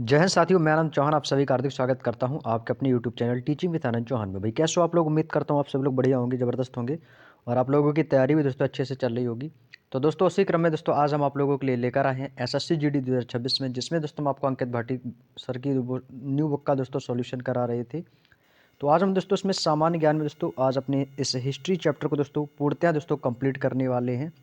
जय हिंद साथियों, मेरा नाम चौहान। आप सभी का हार्दिक स्वागत करता हूं आपके अपने यूट्यूब चैनल टीचिंग विद आनंद चौहान में। भाई कैसे हो आप लोग? उम्मीद करता हूं आप सभी लोग बढ़िया होंगे, ज़बरदस्त होंगे और आप लोगों की तैयारी भी दोस्तों अच्छे से चल रही होगी। तो दोस्तों उसी क्रम में दोस्तों आज हम आप लोगों के लिए लेकर आए हैं एसएससी जीडी 2026 में, जिसमें दोस्तों हम आपको अंकित भाटी सर की न्यू बुक का दोस्तों सॉल्यूशन करा रहे थे। तो आज हम दोस्तों इसमें सामान्य ज्ञान में दोस्तों आज अपने इस हिस्ट्री चैप्टर को दोस्तों पूर्णतः दोस्तों कंप्लीट करने वाले हैं।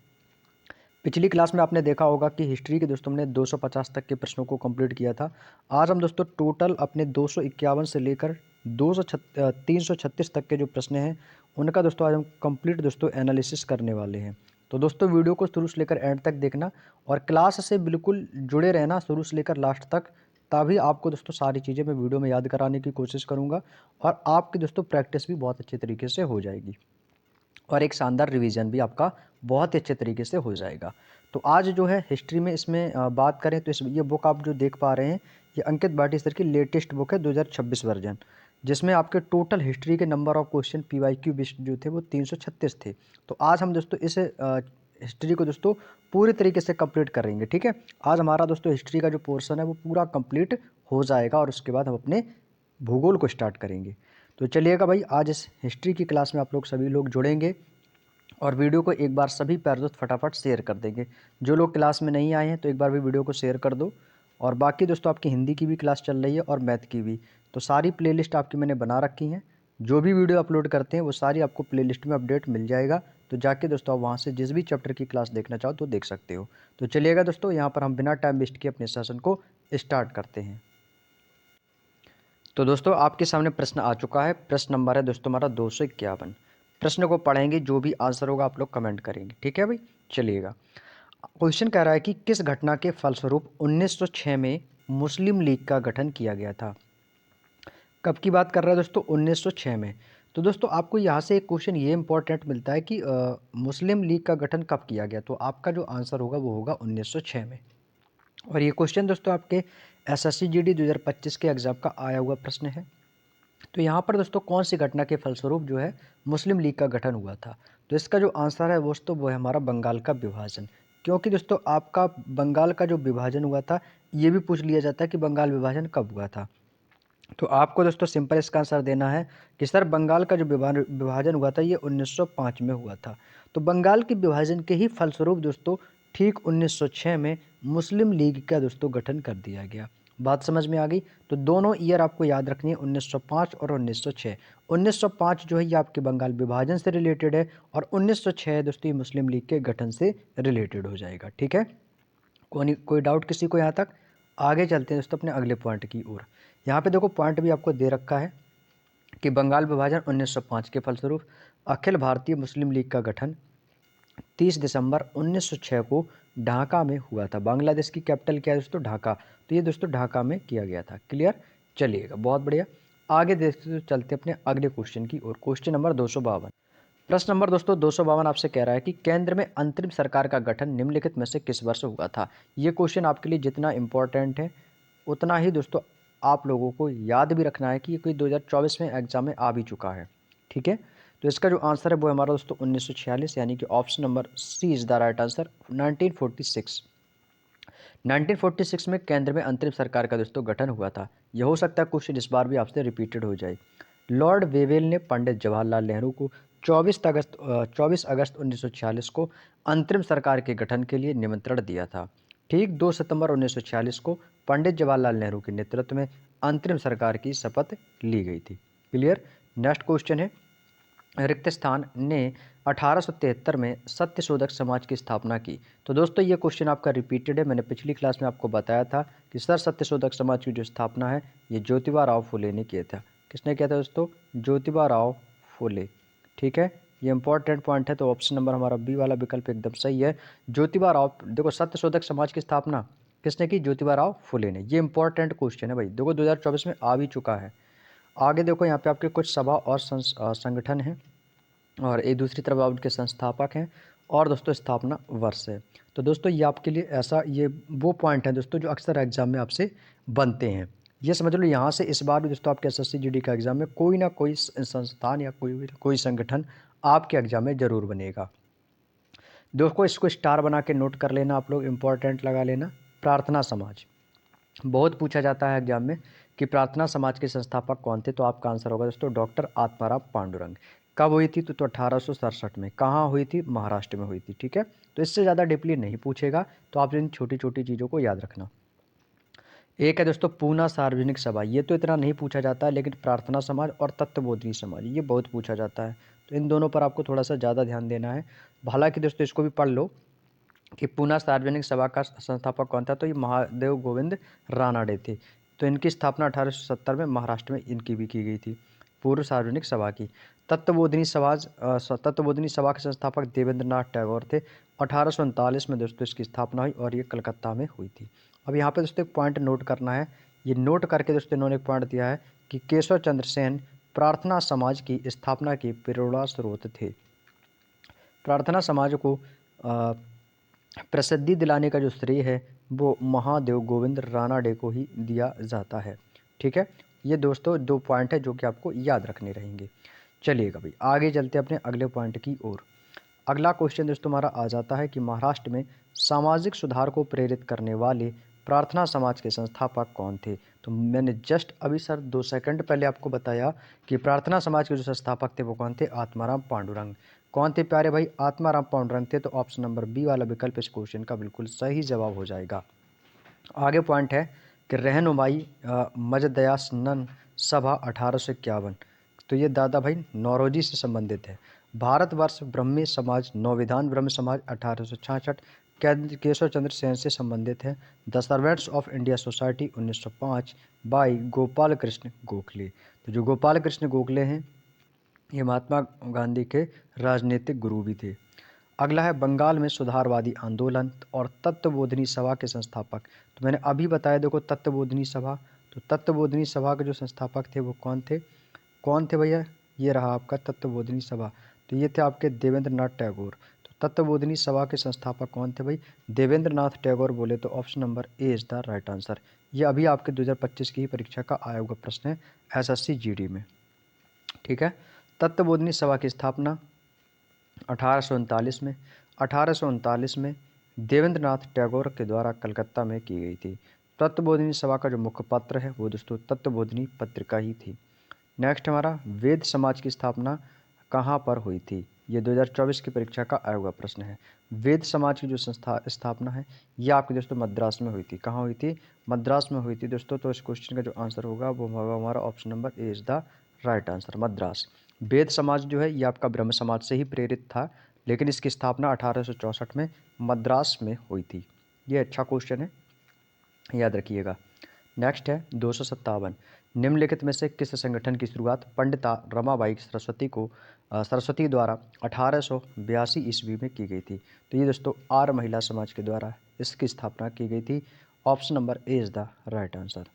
पिछली क्लास में आपने देखा होगा कि हिस्ट्री के दोस्तों हमने 250 तक के प्रश्नों को कंप्लीट किया था। आज हम दोस्तों टोटल अपने 251 से लेकर 336 तक के जो प्रश्न हैं उनका दोस्तों आज हम कंप्लीट दोस्तों एनालिसिस करने वाले हैं। तो दोस्तों वीडियो को शुरू से लेकर एंड तक देखना और क्लास से बिल्कुल जुड़े रहना शुरू से लेकर लास्ट तक। तभी आपको दोस्तों सारी चीज़ें मैं वीडियो में याद कराने की कोशिश करूँगा और आपकी दोस्तों प्रैक्टिस भी बहुत अच्छे तरीके से हो जाएगी और एक शानदार रिवीजन भी आपका बहुत ही अच्छे तरीके से हो जाएगा। तो आज जो है हिस्ट्री में इसमें बात करें तो ये बुक आप जो देख पा रहे हैं ये अंकित भाटी सर की लेटेस्ट बुक है 2026 वर्जन, जिसमें आपके टोटल हिस्ट्री के number of question PYQ based जो थे वो 336 थे। तो आज हम दोस्तों इस हिस्ट्री को दोस्तों पूरी तरीके से कंप्लीट करेंगे। ठीक है, आज हमारा दोस्तों हिस्ट्री का जो पोर्शन है वो पूरा कंप्लीट हो जाएगा और उसके बाद हम अपने भूगोल को स्टार्ट करेंगे। तो चलिएगा भाई, आज इस हिस्ट्री की क्लास में आप लोग सभी लोग जुड़ेंगे और वीडियो को एक बार सभी प्यार दोस्त फटाफट शेयर कर देंगे। जो लोग क्लास में नहीं आए हैं तो एक बार भी वीडियो को शेयर कर दो। और बाकी दोस्तों आपकी हिंदी की भी क्लास चल रही है और मैथ की भी, तो सारी प्लेलिस्ट आपकी मैंने बना रखी हैं। जो भी वीडियो अपलोड करते हैं वो सारी आपको प्लेलिस्ट में अपडेट मिल जाएगा। तो जाके दोस्तों आप वहाँ से जिस भी चैप्टर की क्लास देखना चाहो तो देख सकते हो। तो चलिएगा दोस्तों, यहाँ पर हम बिना टाइम वेस्ट किए अपने सेशन को स्टार्ट करते हैं। तो दोस्तों आपके सामने प्रश्न आ चुका है। प्रश्न नंबर है दोस्तों हमारा 251। प्रश्न को पढ़ेंगे, जो भी आंसर होगा आप लोग कमेंट करेंगे। ठीक है भाई, चलिएगा। क्वेश्चन कह रहा है कि किस घटना के फलस्वरूप 1906 में मुस्लिम लीग का गठन किया गया था। कब की बात कर रहा है दोस्तों? 1906 में। तो दोस्तों आपको यहाँ से एक क्वेश्चन ये इंपॉर्टेंट मिलता है कि मुस्लिम लीग का गठन कब किया गया, तो आपका जो आंसर होगा वो होगा 1906 में। और ये क्वेश्चन दोस्तों आपके एसएससी जीडी 2025 के एग्जाम का आया हुआ प्रश्न है। तो यहाँ पर दोस्तों कौन सी घटना के फलस्वरूप जो है मुस्लिम लीग का गठन हुआ था, तो इसका जो आंसर है वो है हमारा बंगाल का विभाजन। क्योंकि दोस्तों आपका बंगाल का जो विभाजन हुआ था ये भी पूछ लिया जाता है कि बंगाल विभाजन कब हुआ था। तो आपको दोस्तों सिंपल इसका आंसर देना है कि सर बंगाल का जो विभाजन हुआ था ये 1905 में हुआ था। तो बंगाल के विभाजन के ही फलस्वरूप दोस्तों ठीक 1906 में मुस्लिम लीग का दोस्तों गठन कर दिया गया। बात समझ में आ गई? तो दोनों ईयर आपको याद रखनी है, 1905 और 1906। 1905 जो है ये आपके बंगाल विभाजन से रिलेटेड है और 1906 दोस्तों ये मुस्लिम लीग के गठन से रिलेटेड हो जाएगा। ठीक है, कोई डाउट किसी को यहाँ तक? आगे चलते हैं दोस्तों अपने अगले पॉइंट की ओर। यहाँ पे देखो पॉइंट भी आपको दे रखा है कि बंगाल विभाजन 1905 के फलस्वरूप अखिल भारतीय मुस्लिम लीग का गठन 30 दिसंबर 1906 को ढाका में हुआ था। बांग्लादेश की कैपिटल क्या है दोस्तों? ढाका। तो ये दोस्तों ढाका में किया गया था। क्लियर? चलिएगा, बहुत बढ़िया। आगे देखते चलते अपने अगले क्वेश्चन की ओर। Question number 252। प्रश्न नंबर दोस्तों 252 आपसे कह रहा है कि केंद्र में अंतरिम सरकार का गठन निम्नलिखित में से किस वर्ष हुआ था। ये क्वेश्चन आपके लिए जितना इंपॉर्टेंट है उतना ही दोस्तों आप लोगों को याद भी रखना है कि ये कोई 2024 में एग्जाम में आ भी चुका है। ठीक है, तो इसका जो आंसर है वो हमारा दोस्तों 1946, यानी कि option number C is the right answer. 1946 1946 में केंद्र में अंतरिम सरकार का दोस्तों गठन हुआ था। यह हो सकता है क्वेश्चन इस बार भी आपसे रिपीटेड हो जाए। लॉर्ड वेवेल ने पंडित जवाहरलाल नेहरू को 24 अगस्त 1946 को अंतरिम सरकार के गठन के लिए निमंत्रण दिया था। ठीक 2 सितंबर 1946 को पंडित जवाहरलाल नेहरू के नेतृत्व में अंतरिम सरकार की शपथ ली गई थी। क्लियर? नेक्स्ट क्वेश्चन है, रिक्त स्थान ने 1873 में सत्यशोधक समाज की स्थापना की। तो दोस्तों ये क्वेश्चन आपका रिपीटेड है। मैंने पिछली क्लास में आपको बताया था कि सर सत्यशोधक समाज की जो स्थापना है ये ज्योतिबा राव फुले ने किया था। किसने किया था दोस्तों? ज्योतिबा राव फुले। ठीक है, ये इंपॉर्टेंट पॉइंट है। तो ऑप्शन नंबर हमारा बी वाला विकल्प एकदम सही है। ज्योतिबा राव, देखो सत्यशोधक समाज की स्थापना किसने की? ज्योतिबा राव फुले ने। ये इंपॉर्टेंट क्वेश्चन है भाई, देखो 2024 में आ भी चुका है। आगे देखो यहाँ पे आपके कुछ सभा और संगठन हैं और एक दूसरी तरफ आप उनके संस्थापक हैं और दोस्तों स्थापना वर्ष है। तो दोस्तों ये आपके लिए ऐसा ये वो पॉइंट है दोस्तों जो अक्सर एग्जाम में आपसे बनते हैं। ये समझ लो यहाँ से इस बार भी दोस्तों आपके एसएससी जीडी का एग्जाम में कोई ना कोई संस्थान या कोई संगठन आपके एग्जाम में जरूर बनेगा। दोस्तों इसको स्टार बना के नोट कर लेना आप लोग, इंपॉर्टेंट लगा लेना। प्रार्थना समाज, बहुत पूछा जाता है एग्जाम में कि प्रार्थना समाज के संस्थापक कौन थे, तो आपका आंसर होगा दोस्तों डॉक्टर आत्माराम पांडुरंग। कब हुई थी? तो 1867 में। कहाँ हुई थी? महाराष्ट्र में हुई थी। ठीक है, तो इससे ज़्यादा डीपली नहीं पूछेगा, तो आप इन छोटी छोटी चीज़ों को याद रखना। एक है दोस्तों पूना सार्वजनिक सभा, ये तो इतना नहीं पूछा जाता है, लेकिन प्रार्थना समाज और तत्वबोधिनी समाज ये बहुत पूछा जाता है, तो इन दोनों पर आपको थोड़ा सा ज़्यादा ध्यान देना है। हालांकि दोस्तों इसको भी पढ़ लो कि पूना सार्वजनिक सभा का संस्थापक कौन था, तो ये महादेव गोविंद रानाडे थे। तो इनकी स्थापना 1870 में महाराष्ट्र में इनकी भी की गई थी, पूर्व सार्वजनिक सभा की। तत्वबोधिनी सभा के संस्थापक देवेंद्र नाथ टैगोर थे। 1839 में दोस्तों इसकी स्थापना हुई और ये कलकत्ता में हुई थी। अब यहाँ पे दोस्तों एक पॉइंट नोट करना है, ये नोट करके दोस्तों इन्होंने एक पॉइंट दिया है कि केशव चंद्र सेन प्रार्थना समाज की स्थापना के प्रेरणा स्रोत थे। प्रार्थना समाज को प्रसिद्धि दिलाने का जो श्रेय है वो महादेव गोविंद रानाडे को ही दिया जाता है। ठीक है, ये दोस्तों 2 पॉइंट है जो कि आपको याद रखने रहेंगे। चलिएगा भाई आगे चलते हैं अपने अगले पॉइंट की ओर। अगला क्वेश्चन दोस्तों हमारा आ जाता है कि महाराष्ट्र में सामाजिक सुधार को प्रेरित करने वाले प्रार्थना समाज के संस्थापक कौन थे? तो मैंने जस्ट अभी सर 2 सेकंड पहले आपको बताया कि प्रार्थना समाज के जो संस्थापक थे वो कौन थे? आत्माराम पांडुरंग। कौन थे प्यारे भाई? आत्माराम पांडुरंग थे। तो ऑप्शन नंबर बी वाला विकल्प इस क्वेश्चन का बिल्कुल सही जवाब हो जाएगा। आगे पॉइंट है कि रहनुमाई मजदयासनन सभा 1851, तो ये दादा भाई नौरोजी से संबंधित है। भारतवर्ष ब्रह्मी समाज नवविधान ब्रह्म समाज 1866 केशव चंद्र सेन से संबंधित है। The servants of India society 1905 by Gopal Krishna Gokhale. तो जो गोपाल कृष्ण गोखले हैं ये महात्मा गांधी के राजनीतिक गुरु भी थे। अगला है बंगाल में सुधारवादी आंदोलन और तत्वबोधिनी सभा के संस्थापक। तो मैंने अभी बताया देखो तत्वबोधिनी सभा, तो तत्वबोधिनी सभा के जो संस्थापक थे वो कौन थे? कौन थे भैया? ये रहा आपका तत्वबोधिनी सभा, तो ये थे आपके देवेंद्र नाथ टैगोर। तो तत्वबोधिनी सभा के संस्थापक कौन थे भाई? देवेंद्र नाथ टैगोर बोले तो option number A is the right answer. ये अभी आपके 2025 की ही परीक्षा का आया हुआ प्रश्न है एसएससी जीडी में। ठीक है, तत्वबोधिनी सभा की स्थापना 1839 में 1839 में देवेंद्र नाथ टैगोर के द्वारा कलकत्ता में की गई थी। तत्वबोधिनी सभा का जो मुखपत्र है वो दोस्तों तत्वबोधिनी पत्रिका ही थी। नेक्स्ट हमारा वेद समाज की स्थापना कहाँ पर हुई थी? ये 2024 की परीक्षा का आया हुआ प्रश्न है। वेद समाज की जो स्थापना है ये आपके दोस्तों मद्रास में हुई थी। कहाँ हुई थी? मद्रास में हुई थी दोस्तों। तो इस क्वेश्चन का जो आंसर होगा वो होगा हमारा option number A is the right answer, Madras. Veda Samaj जो है ये आपका ब्रह्म समाज से ही प्रेरित था, लेकिन इसकी स्थापना 1864 में मद्रास में हुई थी। ये अच्छा क्वेश्चन है, याद रखिएगा। नेक्स्ट है 257, निम्नलिखित में से किस संगठन की शुरुआत पंडिता रमाबाई सरस्वती द्वारा 1882 ईस्वी में की गई थी? तो ये दोस्तों आर्य महिला समाज के द्वारा इसकी स्थापना की गई थी। Option number A is the right answer.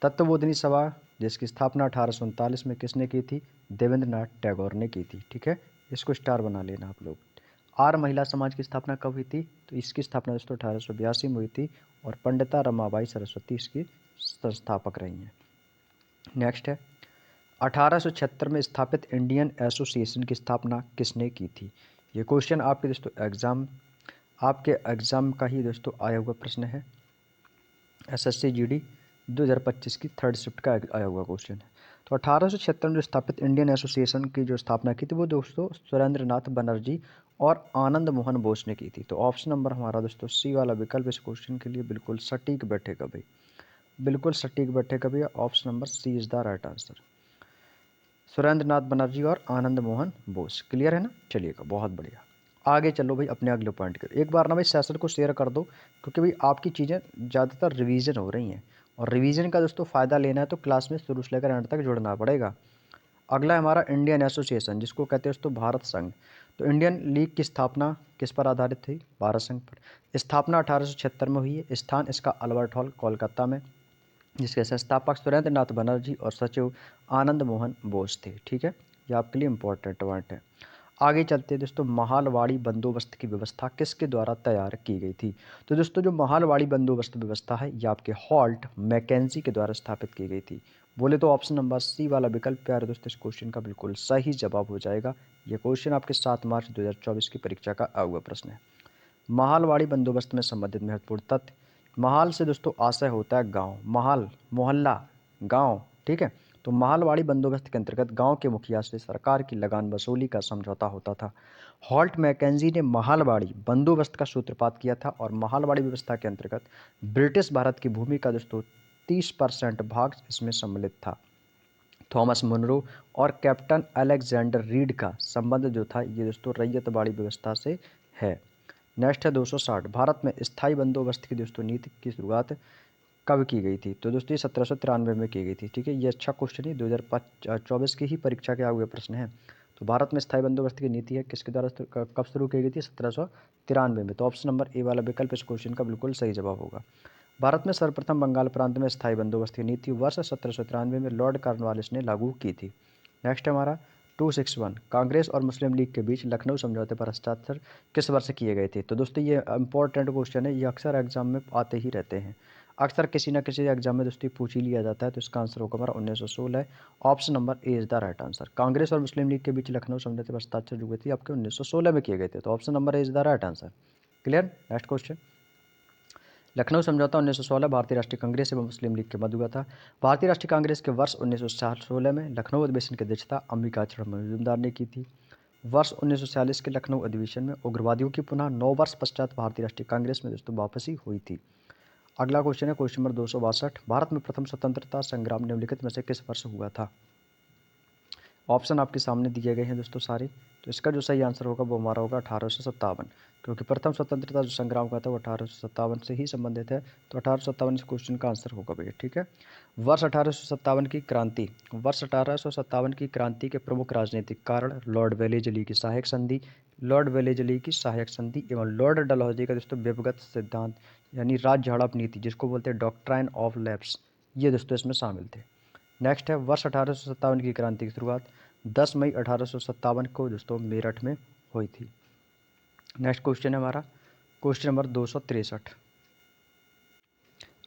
Tattvabodhini सभा जिसकी स्थापना 1839 में किसने की थी? देवेंद्र नाथ टैगोर ने की थी। ठीक है, इसको स्टार बना लेना आप लोग। आर्य महिला समाज की स्थापना कब हुई थी? तो इसकी स्थापना दोस्तों 1882 में हुई थी और पंडिता रमाबाई सरस्वती इसकी संस्थापक रही हैं। नेक्स्ट है 1876 में स्थापित इंडियन एसोसिएशन की स्थापना किसने की थी? ये क्वेश्चन आपके एग्जाम का ही दोस्तों आया हुआ प्रश्न है। एसएससी जीडी 2025 की थर्ड शिफ्ट का आया हुआ क्वेश्चन है। तो 1876 में जो स्थापित इंडियन एसोसिएशन की जो स्थापना की थी वो दोस्तों सुरेंद्र नाथ बनर्जी और आनंद मोहन बोस ने की थी। तो ऑप्शन नंबर हमारा दोस्तों सी वाला विकल्प इस क्वेश्चन के लिए बिल्कुल सटीक बैठेगा भाई, बिल्कुल सटीक बैठेगा भैया। Option number C is the right answer, Surendra Nath Banerjee और आनंद मोहन बोस। क्लियर है ना? चलिएगा, बहुत बढ़िया। आगे चलो भाई अपने अगले पॉइंट के। एक बार ना भाई सेशन को शेयर कर दो, क्योंकि भाई आपकी चीज़ें ज़्यादातर रिवीजन हो रही हैं और रिवीजन का दोस्तों फ़ायदा लेना है तो क्लास में शुरू से लेकर एंड तक जुड़ना पड़ेगा। अगला है हमारा इंडियन एसोसिएशन, जिसको कहते हैं दोस्तों भारत संघ। तो इंडियन लीग की स्थापना किस पर आधारित थी? भारत संघ पर। स्थापना 1876 में हुई है। स्थान इसका अल्बर्ट हॉल कोलकाता में, जिसके संस्थापक सुरेंद्र नाथ बनर्जी और सचिव आनंद मोहन बोस थे। ठीक है, ये आपके लिए इंपॉर्टेंट पॉइंट है। आगे चलते हैं दोस्तों, महालवाड़ी बंदोबस्त की व्यवस्था किसके द्वारा तैयार की गई थी? तो दोस्तों जो महालवाड़ी बंदोबस्त व्यवस्था है ये आपके हॉल्ट मैकेंजी के द्वारा स्थापित की गई थी। बोले तो ऑप्शन नंबर सी वाला विकल्प प्यारे दोस्तों इस क्वेश्चन का बिल्कुल सही जवाब हो जाएगा। ये क्वेश्चन आपके 7 मार्च 2024 की परीक्षा का आया हुआ प्रश्न है। महालवाड़ी बंदोबस्त में संबंधित महत्वपूर्ण तथ्य, महाल से दोस्तों आशय होता है गांव, महाल मोहल्ला गांव, ठीक है। तो महालवाड़ी बंदोबस्त के अंतर्गत गांव के मुखिया से सरकार की लगान वसूली का समझौता होता था। हॉल्ट मैकेंजी ने महालवाड़ी बंदोबस्त का सूत्रपात किया था और महालवाड़ी व्यवस्था के अंतर्गत ब्रिटिश भारत की भूमि का दोस्तों 30% भाग इसमें सम्मिलित था। थॉमस मुनरो और कैप्टन अलेक्जेंडर रीड का संबंध जो था ये दोस्तों रैयतवाड़ी व्यवस्था से है। नेक्स्ट है 260, भारत में स्थायी बंदोबस्त की दोस्तों नीति की शुरुआत कब की गई थी? तो दोस्तों ये 1793 में की गई थी, ठीक है। ये अच्छा क्वेश्चन है, 2024 की ही परीक्षा के आए हुए प्रश्न है। तो भारत में स्थायी बंदोबस्त की नीति है किसके द्वारा कब शुरू की गई थी? 1793 में। तो ऑप्शन नंबर ए वाला विकल्प इस क्वेश्चन का बिल्कुल सही जवाब होगा। भारत में सर्वप्रथम बंगाल प्रांत में स्थायी बंदोबस्त की नीति वर्ष 1793 में लॉर्ड कॉर्नवालिस ने लागू की थी। नेक्स्ट है हमारा 261, कांग्रेस और मुस्लिम लीग के बीच लखनऊ समझौते पर हस्ताक्षर किस वर्ष किए गए थे? तो दोस्तों ये इंपॉर्टेंट क्वेश्चन है, ये अक्सर एग्जाम में आते ही रहते हैं, अक्सर किसी ना किसी एग्जाम में दोस्तों पूछ ही लिया जाता है। तो इसका आंसर होगा हमारा 1916 है। Option number A is the right answer. Congress और मुस्लिम लीग के बीच लखनऊ समझौते पर हस्ताक्षर जो हुए थे आपके 1916 में किए गए थे। तो option number A is the right answer. Clear. Next question, Lucknow समझौता 1916 भारतीय राष्ट्रीय कांग्रेस एवं मुस्लिम लीग के मध्य हुआ था। भारतीय राष्ट्रीय कांग्रेस के वर्ष 1916 में लखनऊ अधिवेशन की अध्यक्षता अंबिकाचरण मजूमदार ने की थी। वर्ष 1946 के लखनऊ अधिवेशन में उग्रवादियों की पुनः 9 वर्ष पश्चात भारतीय राष्ट्रीय कांग्रेस में दोस्तों वापसी हुई थी। अगला क्वेश्चन है क्वेश्चन नंबर 262, भारत में प्रथम स्वतंत्रता संग्राम निम्नलिखित में से किस वर्ष हुआ था? ऑप्शन आपके सामने दिए गए हैं दोस्तों सारे। तो इसका जो सही आंसर होगा वो हमारा होगा 1857, क्योंकि प्रथम स्वतंत्रता जो संग्राम हुआ था वो 1857 से ही संबंधित है। तो 1857 इस क्वेश्चन का आंसर होगा भैया, ठीक है। वर्ष 1857 की क्रांति, वर्ष 1857 की क्रांति के प्रमुख राजनीतिक कारण लॉर्ड वेलेजली की सहायक संधि, लॉर्ड वेलेजली की सहायक संधि एवं लॉर्ड डलहौजी का दोस्तों व्यवगत सिद्धांत यानी राज्य हड़प नीति जिसको बोलते हैं डॉक्ट्राइन ऑफ लैप्स, ये दोस्तों इसमें शामिल थे। नेक्स्ट है वर्ष 1857 की क्रांति की शुरुआत 10 मई 1857 को दोस्तों मेरठ में हुई थी। नेक्स्ट क्वेश्चन है हमारा क्वेश्चन नंबर 263।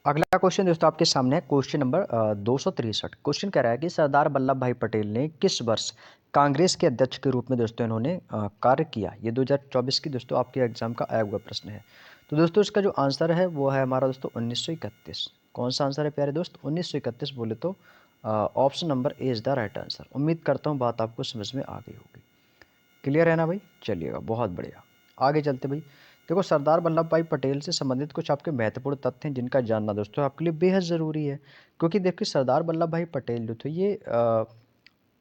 अगला क्वेश्चन दोस्तों आपके सामने है क्वेश्चन नंबर 263। क्वेश्चन कह रहा है कि सरदार वल्लभ भाई पटेल ने किस वर्ष कांग्रेस के अध्यक्ष के रूप में दोस्तों इन्होंने कार्य किया? ये 2024 की दोस्तों आपके एग्जाम का आया हुआ प्रश्न है। तो दोस्तों इसका जो आंसर है वो है हमारा दोस्तों 1931। कौन सा आंसर है प्यारे दोस्त? 1931 बोले तो option number A is the right answer. उम्मीद करता हूँ बात आपको समझ में आ गई होगी। क्लियर है ना भाई? चलिएगा, बहुत बढ़िया। आगे चलते भाई, देखो सरदार वल्लभ भाई पटेल से संबंधित कुछ आपके महत्वपूर्ण तथ्य हैं जिनका जानना दोस्तों आपके लिए बेहद ज़रूरी है। क्योंकि देखिए सरदार वल्लभ भाई पटेल जो थे ये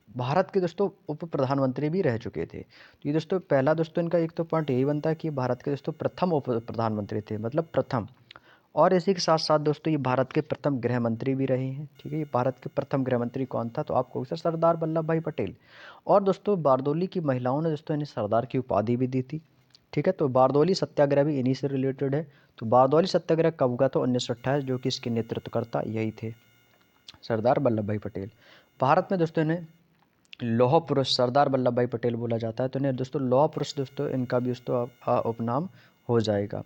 भारत के दोस्तों उप प्रधानमंत्री भी रह चुके थे। तो ये दोस्तों पहला दोस्तों इनका एक तो पॉइंट यही बनता है कि भारत के दोस्तों प्रथम उप प्रधानमंत्री थे, मतलब प्रथम। और इसी के साथ साथ दोस्तों ये भारत के प्रथम गृह मंत्री भी रहे हैं, ठीक है। ये भारत के प्रथम गृह मंत्री कौन था? तो आपको सर सरदार वल्लभ भाई पटेल। और दोस्तों बारदोली की महिलाओं ने दोस्तों इन्हें सरदार की उपाधि भी दी थी, ठीक है। तो बारदोली सत्याग्रह भी इन्हीं से रिलेटेड है। तो बारदोली सत्याग्रह कब हुआ? तो 1928, जो कि इसके नेतृत्वकर्ता यही थे, सरदार वल्लभ भाई पटेल। भारत में दोस्तों इन्हें लौह पुरुष सरदार वल्लभ भाई पटेल बोला जाता है। तो इन्हें दोस्तों लौह पुरुष दोस्तों इनका भी दोस्तों उपनाम हो जाएगा।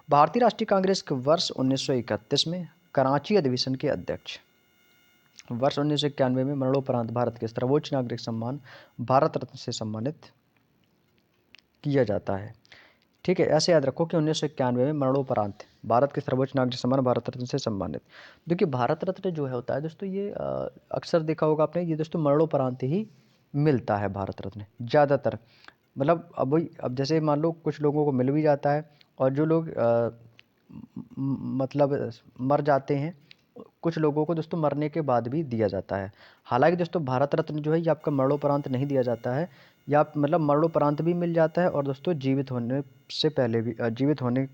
भारतीय राष्ट्रीय कांग्रेस के वर्ष 1931 में कराची अधिवेशन के अध्यक्ष, वर्ष 1991 में मरणोपरांत भारत के सर्वोच्च नागरिक सम्मान भारत रत्न से सम्मानित किया जाता है, ठीक है। ऐसे याद रखो कि 1991 में मरणोपरांत भारत के सर्वोच्च नागरिक सम्मान भारत रत्न से सम्मानित। देखिए भारत रत्न जो है होता है दोस्तों ये अक्सर देखा होगा आपने, ये दोस्तों मरणोपरांत ही मिलता है भारत रत्न ज़्यादातर। मतलब अब जैसे मान लो कुछ लोगों को मिल भी जाता है और जो लोग मतलब मर जाते हैं, कुछ लोगों को दोस्तों मरने के बाद भी दिया जाता है। हालांकि दोस्तों भारत रत्न जो है ये आपका मरणोपरांत नहीं दिया जाता है, या मतलब मरणोपरांत भी मिल जाता है और दोस्तों जीवित होने से पहले भी जीवित होने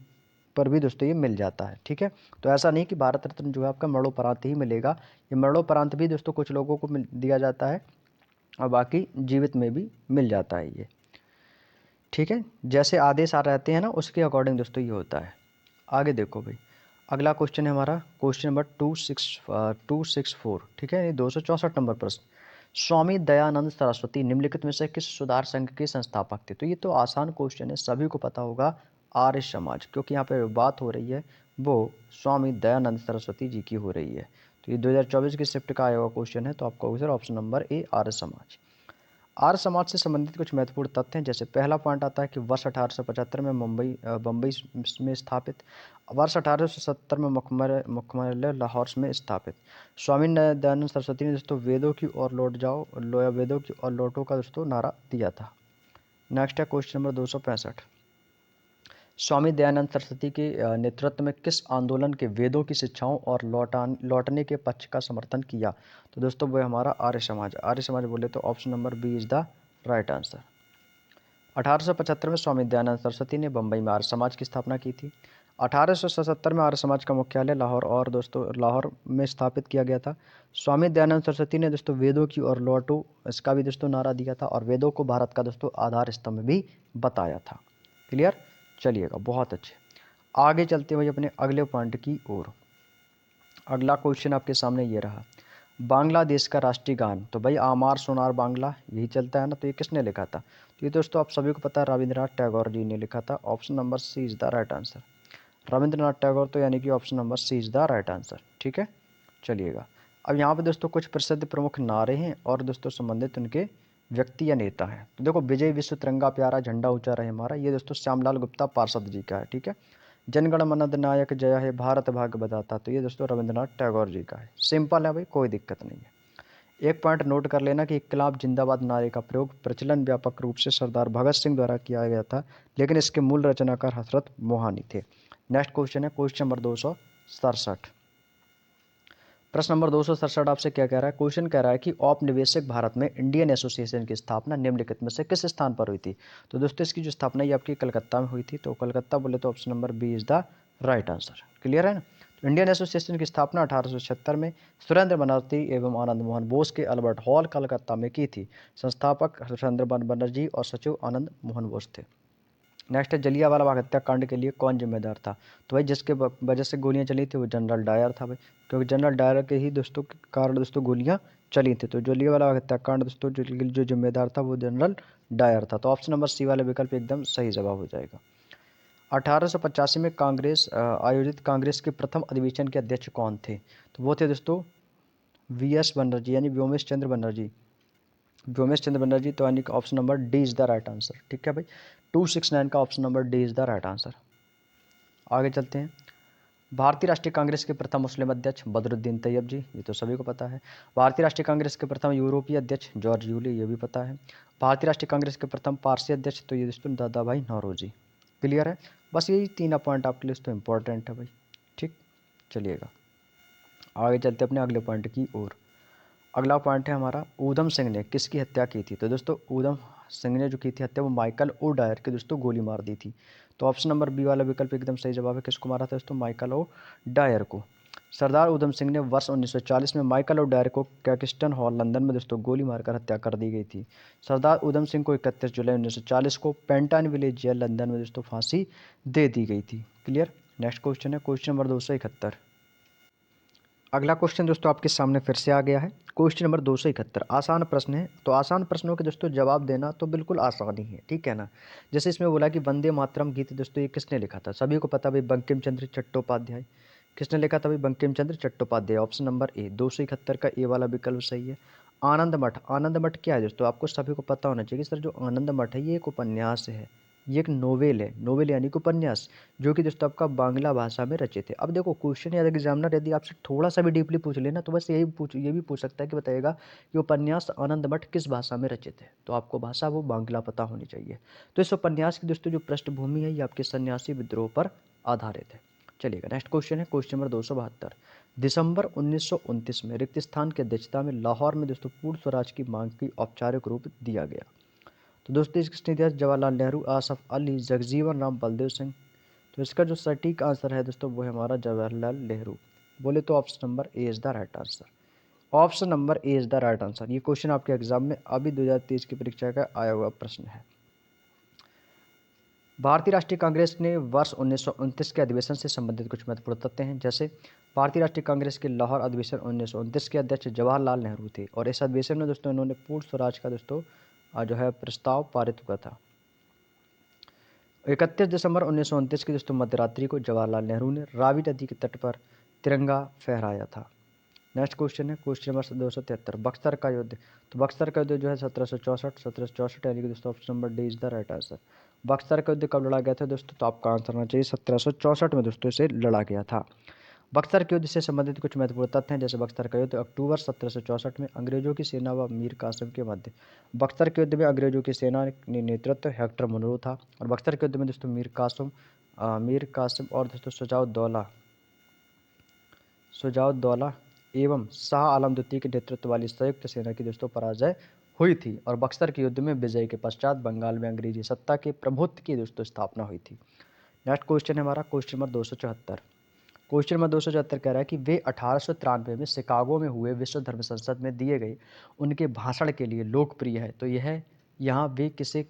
पर भी दोस्तों ये मिल जाता है, ठीक है। तो ऐसा नहीं कि भारत रत्न जो है आपका मरणोपरांत ही मिलेगा, ये मरणोपरांत भी दोस्तों कुछ लोगों को दिया जाता है और बाकी जीवित में भी मिल जाता है ये, ठीक है। जैसे आदेश आ रहते हैं ना उसके अकॉर्डिंग दोस्तों ये होता है। आगे देखो भाई, अगला क्वेश्चन है हमारा क्वेश्चन नंबर 264, ठीक है। ये 264 नंबर प्रश्न, स्वामी दयानंद सरस्वती निम्नलिखित में से किस सुधार संघ के संस्थापक थे? तो ये तो आसान क्वेश्चन है, सभी को पता होगा, आर्य समाज, क्योंकि यहाँ पे बात हो रही है वो स्वामी दयानंद सरस्वती जी की हो रही है। तो ये 2024 की शिफ्ट का आया हुआ क्वेश्चन है। तो आपका आंसर ऑप्शन नंबर ए आर्य समाज। आर्य समाज से संबंधित कुछ महत्वपूर्ण तथ्य हैं। जैसे पहला पॉइंट आता है कि वर्ष 1875 में बम्बई में स्थापित, वर्ष 1870 में मुख्यमंडल लाहौर में स्थापित। स्वामी दयानंद सरस्वती ने दोस्तों वेदों की ओर लौट जाओ, वेदों की ओर लौटो का दोस्तों नारा दिया था। नेक्स्ट है क्वेश्चन नंबर 265। स्वामी दयानंद सरस्वती के नेतृत्व में किस आंदोलन के वेदों की शिक्षाओं और लौटने के पक्ष का समर्थन किया? तो दोस्तों वो हमारा आर्य समाज। आर्य समाज बोले तो option number B is the right answer. 1875 में स्वामी दयानंद सरस्वती ने बम्बई में आर्य समाज की स्थापना की थी। 1877 में आर्य समाज का मुख्यालय लाहौर और दोस्तों लाहौर में स्थापित किया गया था। स्वामी दयानंद सरस्वती ने दोस्तों वेदों की ओर लौटो इसका भी दोस्तों नारा दिया था और वेदों को भारत का दोस्तों आधार स्तंभ भी बताया था। क्लियर, चलिएगा, बहुत अच्छे। आगे चलते हुए अपने अगले पॉइंट की ओर। अगला क्वेश्चन आपके सामने ये रहा, बांग्लादेश का राष्ट्रीय गान, तो भाई आमार सोनार बांग्ला यही चलता है ना, तो ये किसने लिखा था? तो ये दोस्तों आप सभी को पता है रविंद्रनाथ टैगोर जी ने लिखा था। Option number C is the right answer. Rabindranath Tagore, तो यानी कि option number C is the right answer. ठीक है, चलिएगा। अब यहाँ पे दोस्तों कुछ प्रसिद्ध प्रमुख नारे हैं और दोस्तों संबंधित उनके व्यक्ति या नेता हैं। तो देखो, विजय विश्व तिरंगा प्यारा झंडा ऊंचा रहे हमारा, ये दोस्तों श्यामलाल गुप्ता पार्षद जी का है। ठीक है, जनगण मन अधिनायक जय है भारत भाग्य बताता, तो ये दोस्तों रविंद्रनाथ टैगोर जी का है। सिंपल है भाई, कोई दिक्कत नहीं है। एक पॉइंट नोट कर लेना कि इनकलाब जिंदाबाद नारे का प्रयोग प्रचलन व्यापक रूप से सरदार भगत सिंह द्वारा किया गया था, लेकिन इसके मूल रचनाकार हजरत मोहानी थे। नेक्स्ट क्वेश्चन है क्वेश्चन नंबर 267। प्रश्न नंबर 267 आपसे क्या कह रहा है? क्वेश्चन कह रहा है कि औपनिवेशिक भारत में इंडियन एसोसिएशन की स्थापना निम्नलिखित में से किस स्थान पर हुई थी? तो दोस्तों इसकी जो स्थापना ये आपकी कलकत्ता में हुई थी। तो कलकत्ता बोले तो option number B is the right answer. Clear है ना? तो इंडियन एसोसिएशन की स्थापना 1876 में सुरेंद्र बनर्जी एवं आनंद मोहन बोस के अल्बर्ट हॉल कलकत्ता में की थी। संस्थापक सुरेंद्र बनर्जी और सचिव आनंद मोहन बोस थे। नेक्स्ट है जलियांवाला बाग हत्याकांड के लिए कौन जिम्मेदार था? तो भाई जिसके वजह से गोलियां चली थी वो जनरल डायर था भाई, क्योंकि जनरल डायर के ही दोस्तों के कारण दोस्तों गोलियां चली थी। तो जलियांवाला बाग हत्याकांड दोस्तों जो जिम्मेदार था वो जनरल डायर था। तो ऑप्शन नंबर सी वाला विकल्प एकदम सही जवाब हो जाएगा। 1885 में कांग्रेस आयोजित कांग्रेस के प्रथम अधिवेशन के अध्यक्ष कौन थे? तो वो थे दोस्तों वी.एस. बनर्जी, यानी व्योमेश चंद्र बनर्जी। व्योमेश चंद्र बनर्जी, तो यानी कि option number D is the right answer. ठीक है भाई, 269 का option number D is the right answer. आगे चलते हैं। भारतीय राष्ट्रीय कांग्रेस के प्रथम मुस्लिम अध्यक्ष बदरुद्दीन तैयब जी, ये तो सभी को पता है। भारतीय राष्ट्रीय कांग्रेस के प्रथम यूरोपीय अध्यक्ष जॉर्ज यूली, ये भी पता है। भारतीय राष्ट्रीय कांग्रेस के प्रथम पारसी अध्यक्ष, तो ये दोस्तों दादा भाई नौरोजी। क्लियर है? बस यही तीन पॉइंट आपके लिए तो इंपॉर्टेंट है भाई। ठीक, चलिएगा आगे चलते अपने अगले पॉइंट की ओर। अगला पॉइंट है हमारा, ऊधम सिंह ने किसकी हत्या की थी? तो दोस्तों ऊधम सिंह ने जो की थी हत्या वो माइकल ओ डायर के दोस्तों गोली मार दी थी। तो ऑप्शन नंबर बी वाला विकल्प एकदम सही जवाब है। किसको मारा था दोस्तों? माइकल ओ डायर को। सरदार ऊधम सिंह ने वर्ष 1940 में माइकल ओ डायर को कैक्सटन हॉल लंदन में दोस्तों गोली मारकर हत्या कर दी गई थी। सरदार ऊधम सिंह को 31 जुलाई 1940 को पेंटन विलेज जेल लंदन में दोस्तों फांसी दे दी गई थी। क्लियर? नेक्स्ट क्वेश्चन है क्वेश्चन नंबर 271। अगला क्वेश्चन दोस्तों आपके सामने फिर से आ गया है। क्वेश्चन नंबर 271 आसान प्रश्न है। तो आसान प्रश्नों के दोस्तों जवाब देना तो बिल्कुल आसान ही है, ठीक है ना। जैसे इसमें बोला कि वंदे मातरम गीत दोस्तों ये किसने लिखा था? सभी को पता भाई बंकिम चंद्र चट्टोपाध्याय। किसने लिखा था भाई? बंकिम चंद्र चट्टोपाध्याय। ऑप्शन नंबर ए 271 का ए वाला विकल्प सही है। आनंद मठ, आनंद मठ क्या है दोस्तों? आपको सभी को पता होना चाहिए सर, जो आनंद मठ है ये एक उपन्यास है, ये एक नोवेल है। नोवेल यानी कि उपन्यास, जो कि दोस्तों आपका बांग्ला भाषा में रचित है। अब देखो क्वेश्चन या एग्जामिनर यदि आपसे थोड़ा सा भी डीपली पूछ लेना तो बस ये भी पूछ सकता है कि बताएगा कि उपन्यास आनंद मठ किस भाषा में रचित है, तो आपको भाषा वो बांग्ला पता होनी चाहिए। तो इस उपन्यास की दोस्तों जो पृष्ठभूमि है ये आपके सन्यासी विद्रोह पर आधारित है। चलिएगा नेक्स्ट क्वेश्चन है क्वेश्चन नंबर 272। दिसंबर 1929 में रिक्त स्थान की अध्यक्षता में लाहौर में दोस्तों पूर्ण स्वराज की मांग की औपचारिक रूप दिया गया। तो दोस्तों इसके दिया जवाहरलाल नेहरू, आसफ अली, जगजीवन राम, बलदेव सिंह। तो इसका जो सटीक आंसर है दोस्तों वो है हमारा जवाहरलाल नेहरू। बोले तो option number A is the right answer. Option number A is the right answer. ये क्वेश्चन आपके एग्जाम में अभी 2023 की परीक्षा का आया हुआ प्रश्न है। भारतीय राष्ट्रीय कांग्रेस ने वर्ष 1929 के अधिवेशन से संबंधित कुछ महत्वपूर्ण तथ्य हैं। जैसे भारतीय राष्ट्रीय कांग्रेस के लाहौर अधिवेशन 1929 के अध्यक्ष जवाहरलाल नेहरू थे और इस अधिवेशन में दोस्तों इन्होंने पूर्ण स्वराज का दोस्तों जो है प्रस्ताव पारित हुआ था। 31 दिसंबर 1929 की दोस्तों मध्यरात्रि को जवाहरलाल नेहरू ने रावी नदी के तट पर तिरंगा फहराया था। नेक्स्ट क्वेश्चन है क्वेश्चन नंबर 273, बक्सर का युद्ध। तो बक्सर का युद्ध जो है 1764 यानी कि दोस्तों option number D is the right answer. Buxar का युद्ध कब लड़ा गया था दोस्तों, तो आपका आंसर होना चाहिए 1764 में दोस्तों इसे लड़ा गया था। बक्सर के युद्ध से संबंधित कुछ महत्वपूर्ण तथ्य हैं, जैसे बक्सर का युद्ध अक्टूबर 1764 में अंग्रेजों की सेना व मीर कासिम के मध्य। बक्सर के युद्ध में अंग्रेजों की सेना ने नेतृत्व हेक्टर मुनरो था, और बक्सर के युद्ध में दोस्तों मीर कासिम और दोस्तों शुजाउद्दौला एवं शाह आलम द्वितीय के नेतृत्व वाली संयुक्त सेना की दोस्तों पराजय हुई थी, और बक्सर के युद्ध में विजय के पश्चात बंगाल में अंग्रेजी सत्ता के प्रभुत्व की दोस्तों स्थापना हुई थी। नेक्स्ट क्वेश्चन है हमारा क्वेश्चन नंबर 274। क्वेश्चन नंबर 274 कह रहा है कि वे 1893 में शिकागो में हुए विश्व धर्म संसद में दिए गए उनके भाषण के लिए लोकप्रिय है, तो यह यहाँ वे किसे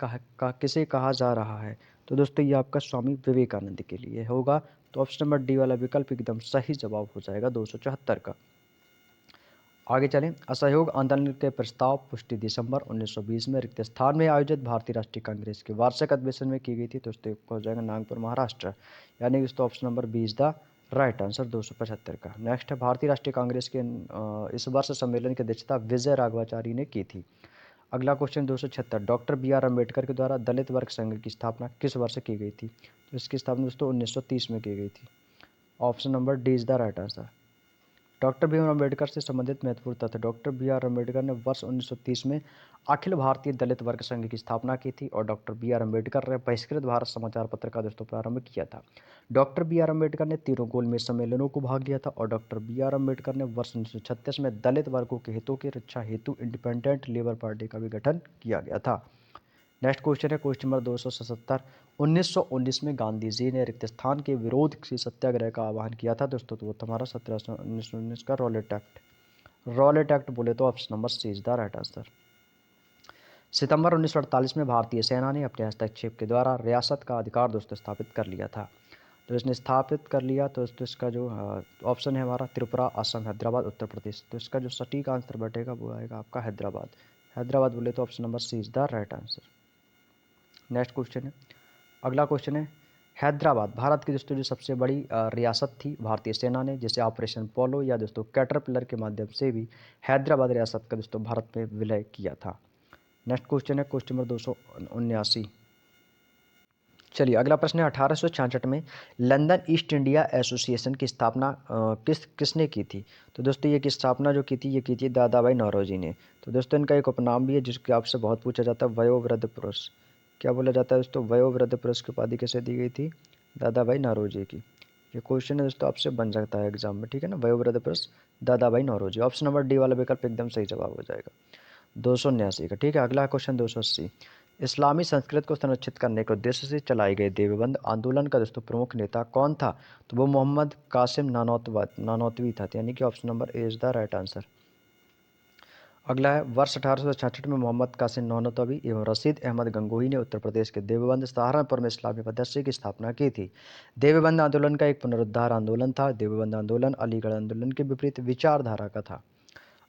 कहा जा रहा है। तो दोस्तों ये आपका स्वामी विवेकानंद के लिए होगा, तो ऑप्शन नंबर डी वाला विकल्प एकदम सही जवाब हो जाएगा 274 का। आगे चलें, असहयोग आंदोलन के प्रस्ताव पुष्टि दिसंबर 1920 में रिक्त स्थान में आयोजित भारतीय राष्ट्रीय कांग्रेस के वार्षिक अधिवेशन में की गई थी, तो दोस्तों हो जाएगा नागपुर महाराष्ट्र, यानी दोस्तों option number 20 the right answer 275 का। नेक्स्ट है भारतीय राष्ट्रीय कांग्रेस के इस वर्ष सम्मेलन की अध्यक्षता विजय राघवाचारी ने की थी। अगला question 276, doctor B R Ambedkar के द्वारा दलित वर्ग संघ की स्थापना किस वर्ष की गई थी, तो इसकी स्थापना दोस्तों 1930 में की गई थी। Option number D is the right answer. Doctor Bhimrao Ambedkar से संबंधित महत्वपूर्ण तथ्य, डॉक्टर बी आर अम्बेडकर ने वर्ष 1930 में अखिल भारतीय दलित वर्ग संघ की स्थापना की थी, और डॉक्टर बी आर अम्बेडकर ने बहिष्कृत भारत समाचार पत्र का दोस्तों प्रारंभ किया था। डॉक्टर बी आर अम्बेडकर ने तीनों गोलमेज सम्मेलनों को भाग लिया था, और डॉक्टर बी आर अम्बेडकर ने वर्ष 1936 में दलित वर्गों के हितों की रक्षा हेतु इंडिपेंडेंट लेबर पार्टी का भी गठन किया गया था। नेक्स्ट क्वेश्चन है क्वेश्चन नंबर 277, 1919 में गांधी जी ने रिक्त स्थान के विरोध से सत्याग्रह का आह्वान किया था दोस्तों, तो वो हमारा 1919 का रॉलेट एक्ट। रॉलेट एक्ट बोले तो option number C is the right answer. सितंबर 1948 में भारतीय सेना ने अपने हस्तक्षेप के द्वारा रियासत का अधिकार दोस्तों स्थापित कर लिया था, तो इसने स्थापित कर लिया, तो दोस्तों इसका जो ऑप्शन है हमारा त्रिपुरा, असम, हैदराबाद, उत्तर प्रदेश, तो इसका जो सटीक आंसर बैठेगा वो आएगा आपका हैदराबाद। हैदराबाद बोले तो option number C is the right answer. Next question है, अगला क्वेश्चन है, हैदराबाद भारत की दोस्तों जो सबसे बड़ी रियासत थी भारतीय सेना ने, जिसे ऑपरेशन पोलो या दोस्तों कैटरपिलर के माध्यम से भी हैदराबाद रियासत का दोस्तों भारत में विलय किया था। नेक्स्ट क्वेश्चन है क्वेश्चन नंबर 279। चलिए अगला प्रश्न है, 1866 में लंदन ईस्ट इंडिया एसोसिएशन की स्थापना किसने की थी, तो दोस्तों ये की स्थापना जो की थी ये की थी दादा भाई नौरोजी ने। तो दोस्तों इनका एक उपनाम भी है जिसके आपसे बहुत पूछा जाता है, वयोवृद्ध पुरुष। क्या बोला जाता है दोस्तों, वयोवृद्ध पुरुष की उपाधि कैसे दी गई थी, दादा भाई नौरोजी की। ये क्वेश्चन है दोस्तों आपसे बन सकता है एग्जाम में, ठीक है ना, वयोवृद्ध पुरुष दादा भाई नौरोजी। ऑप्शन नंबर डी वाला विकल्प एकदम सही जवाब हो जाएगा 279 का। ठीक है, अगला क्वेश्चन 280, इस्लामी संस्कृत को संरक्षित करने के उद्देश्य से चलाए गए देवबंद आंदोलन का दोस्तों प्रमुख नेता कौन था, तो वो मोहम्मद कासिम नानोतवी था, यानी कि option number A is the right answer. अगला है, वर्ष 1866 में मोहम्मद कासिम नानोतवी एवं रशीद अहमद गंगोही ने उत्तर प्रदेश के देवबंद सहारनपुर में इस्लामी मदरसे की स्थापना की थी। देवबंद आंदोलन का एक पुनरुद्धार आंदोलन था। देवबंद आंदोलन अलीगढ़ आंदोलन के विपरीत विचारधारा का था।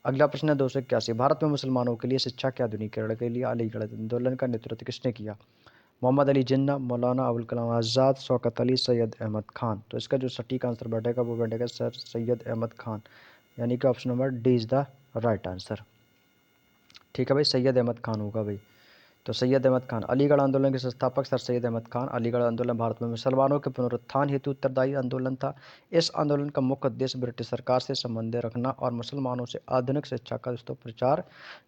अगला प्रश्न है 281, भारत में मुसलमानों के लिए शिक्षा के आधुनिकीकरण के लिए अलीगढ़ आंदोलन का नेतृत्व किसने किया, मोहम्मद अली जिन्ना, मौलाना अबुल कलाम आज़ाद, शौकत अली, सैयद अहमद खान। तो इसका जो सटीक आंसर बैठेगा वो बैठेगा सर सैयद अहमद खान, यानी कि option number D is the right answer. ठीक है भाई, सैयद अहमद खान होगा भाई। तो सैयद अहमद खान अलीगढ़ आंदोलन के संस्थापक सर सैयद अहमद खान। अलीगढ़ आंदोलन भारत में मुसलमानों के पुनरुत्थान हेतु उत्तरदायी आंदोलन था। इस आंदोलन का मुख्य उद्देश्य ब्रिटिश सरकार से संबंध रखना और मुसलमानों से आधुनिक शिक्षा का दोस्तों प्रचार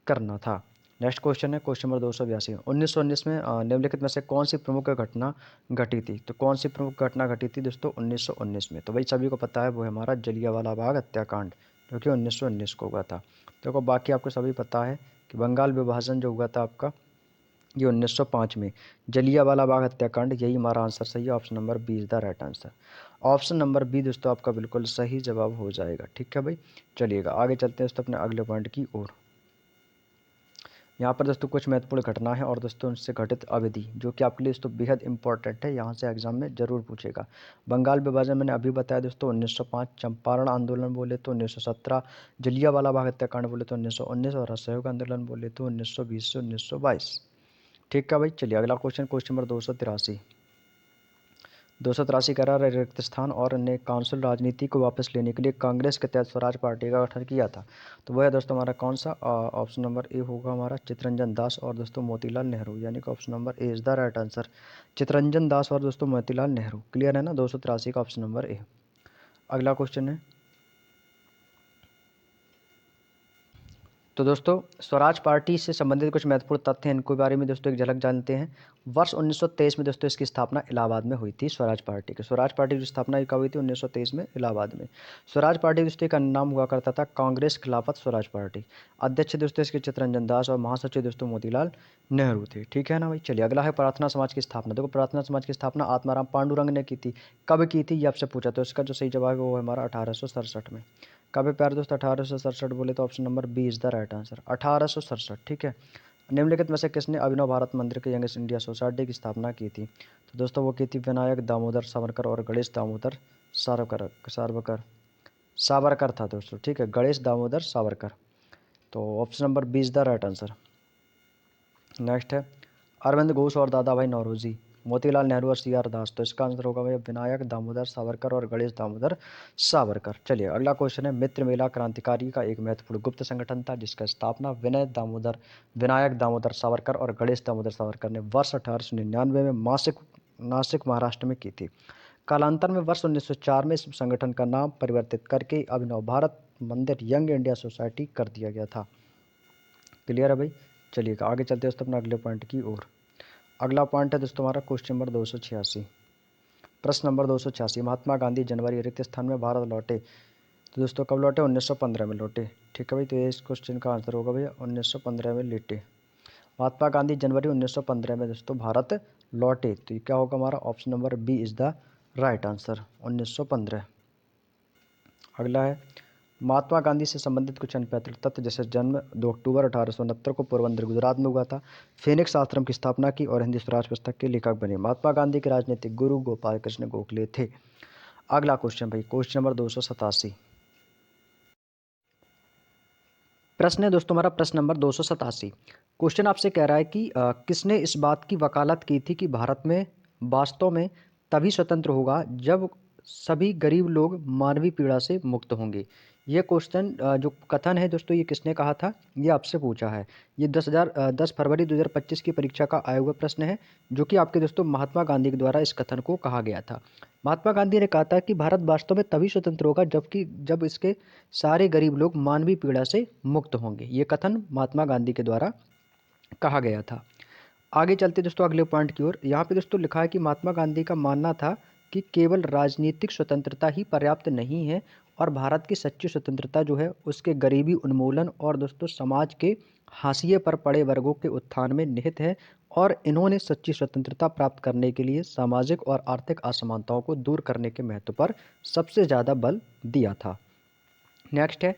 करना था। नेक्स्ट क्वेश्चन है क्वेश्चन नंबर 282, 1919 में निम्नलिखित में से कौन सी प्रमुख घटना घटी थी, तो कौन सी प्रमुख घटना घटी थी दोस्तों 1919 में, तो भाई सभी को पता है वो है हमारा जलियांवाला बाग हत्याकांड, जो कि 1919 को हुआ था। देखो बाकी आपको सभी पता है कि बंगाल विभाजन जो हुआ था आपका ये 1905 में, जलियांवाला बाग हत्याकांड, यही हमारा आंसर सही है, option number B is the right answer. Option number B दोस्तों आपका बिल्कुल सही जवाब हो जाएगा। ठीक है भाई, चलिएगा आगे चलते हैं दोस्तों अपने अगले पॉइंट की ओर। यहाँ पर दोस्तों कुछ महत्वपूर्ण घटना है और दोस्तों उनसे घटित अवधि जो कि आपके लिए दोस्तों बेहद इंपॉर्टेंट है, यहाँ से एग्जाम में जरूर पूछेगा। बंगाल विभाजन मैंने अभी बताया दोस्तों 1905, चंपारण आंदोलन बोले तो 1917, जलियांवाला बाग हत्याकांड बोले तो 1919 और असहयोग आंदोलन बोले तो 1920 से 1922। ठीक है भाई, चलिए अगला क्वेश्चन, क्वेश्चन नंबर 283, 283 करार रिक्त स्थान और अन्य काउंसिल राजनीति को वापस लेने के लिए कांग्रेस के तहत स्वराज पार्टी का गठन किया था। तो वह है दोस्तों हमारा कौन सा, ऑप्शन नंबर ए होगा हमारा चितरंजन दास और दोस्तों मोतीलाल नेहरू, यानी कि option number A is the right answer. Chittaranjan Das और दोस्तों मोतीलाल नेहरू। क्लियर है ना, 283 का ऑप्शन नंबर ए। अगला क्वेश्चन है, तो दोस्तों स्वराज पार्टी से संबंधित कुछ महत्वपूर्ण तथ्य हैं, इनके बारे में दोस्तों एक झलक जानते हैं। वर्ष 1923 में दोस्तों इसकी स्थापना इलाहाबाद में हुई थी। स्वराज पार्टी की की स्थापना कब हुई थी? 1923 में इलाहाबाद में। स्वराज पार्टी दोस्तों का नाम हुआ करता था कांग्रेस खिलाफत स्वराज पार्टी। अध्यक्ष दोस्तों इसके चितरंजन दास और महासचिव दोस्तों मोतीलाल नेहरू थे। ठीक है ना भाई। चलिए अगला है प्रार्थना समाज की स्थापना। देखो प्रार्थना समाज की स्थापना आत्माराम पांडुरंग ने की थी। कब की थी ये आपसे पूछा, तो इसका जो सही जवाब है वो है हमारा 1867 में। कब है प्यारे दोस्त? 1867 बोले तो option number B is the right answer, 1867। ठीक है। निम्नलिखित में से किसने अभिनव भारत मंदिर के यंग इंडिया सोसाइटी की स्थापना की थी? तो दोस्तों वो की थी विनायक दामोदर सावरकर और गणेश दामोदर सावरकर था दोस्तों। ठीक है, गणेश दामोदर सावरकर। तो option number B is the right answer. Next है अरविंद घोष और दादा भाई नौरोजी, मोतीलाल नेहरू और सी आर दास। तो इसका आंसर होगा भैया विनायक दामोदर सावरकर और गणेश दामोदर सावरकर। चलिए अगला क्वेश्चन है, मित्र मेला क्रांतिकारी का एक महत्वपूर्ण गुप्त संगठन था जिसका स्थापना विनायक दामोदर सावरकर और गणेश दामोदर सावरकर ने वर्ष 1899 में नासिक महाराष्ट्र में की थी। कालांतर में वर्ष 1904 में इस संगठन का नाम परिवर्तित करके अभिनव भारत मंदिर यंग इंडिया सोसाइटी कर दिया गया था। क्लियर है भाई। चलिए आगे चलते हैं दोस्तों अपना अगले पॉइंट की ओर। अगला पॉइंट है दोस्तों हमारा क्वेश्चन नंबर 286। प्रश्न नंबर 286, महात्मा गांधी जनवरी रिक्त स्थान में भारत लौटे। तो दोस्तों कब लौटे? 1915 में लौटे। ठीक है भाई, तो ये इस क्वेश्चन का आंसर होगा भैया 1915 में लौटे। महात्मा गांधी जनवरी 1915 में दोस्तों भारत लौटे। तो ये क्या होगा हमारा? Option number B is the right answer, 1915। अगला है महात्मा गांधी से संबंधित कुछ अन्य पैतृक तथ्य, जैसे जन्म 2 अक्टूबर 1869 को पोरबंदर गुजरात में हुआ था, फेनिक्स आश्रम की स्थापना की और हिंदी स्वराज पुस्तक के लेखक बने। महात्मा गांधी के राजनीतिक गुरु गोपाल कृष्ण गोखले थे। अगला क्वेश्चन भाई, क्वेश्चन नंबर 287। प्रश्न है दोस्तों हमारा प्रश्न नंबर 287। क्वेश्चन आपसे कह रहा है कि किसने इस बात की वकालत की थी कि भारत में वास्तव में तभी स्वतंत्र होगा जब सभी गरीब लोग मानवीय पीड़ा से मुक्त होंगे। ये क्वेश्चन जो कथन है दोस्तों, ये किसने कहा था? ये आपसे पूछा है। ये 10 फरवरी 2025 की परीक्षा का आया हुआ प्रश्न है, जो कि आपके दोस्तों महात्मा गांधी के द्वारा इस कथन को कहा गया था। महात्मा गांधी ने कहा था कि भारत वास्तव में तभी स्वतंत्र होगा जब इसके सारे गरीब लोग मानवीय पीड़ा से मुक्त होंगे। ये कथन महात्मा गांधी के द्वारा कहा गया था। आगे चलते दोस्तों अगले पॉइंट की ओर। यहाँ पे दोस्तों लिखा है कि महात्मा गांधी का मानना था कि केवल राजनीतिक स्वतंत्रता ही पर्याप्त नहीं है और भारत की सच्ची स्वतंत्रता जो है उसके गरीबी उन्मूलन और दोस्तों समाज के हाशिए पर पड़े वर्गों के उत्थान में निहित है, और इन्होंने सच्ची स्वतंत्रता प्राप्त करने के लिए सामाजिक और आर्थिक असमानताओं को दूर करने के महत्व पर सबसे ज़्यादा बल दिया था। नेक्स्ट है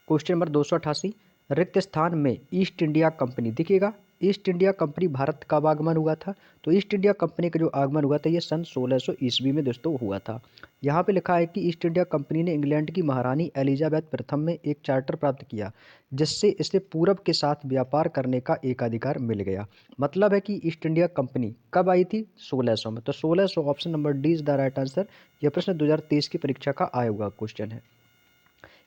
क्वेश्चन नंबर 288। रिक्त स्थान में ईस्ट इंडिया कंपनी दिखेगा। ईस्ट इंडिया कंपनी भारत कब आगमन हुआ था? तो ईस्ट इंडिया कंपनी का जो आगमन हुआ था ये सन 1600 ईस्वी में दोस्तों हुआ था। यहाँ पे लिखा है कि ईस्ट इंडिया कंपनी ने इंग्लैंड की महारानी एलिजाबेथ प्रथम में एक चार्टर प्राप्त किया जिससे इसे पूरब के साथ व्यापार करने का एकाधिकार मिल गया। मतलब है कि ईस्ट इंडिया कंपनी कब आई थी? 1600 में। तो 1600 option number D is the right answer. यह प्रश्न 2023 की परीक्षा का आया हुआ क्वेश्चन है।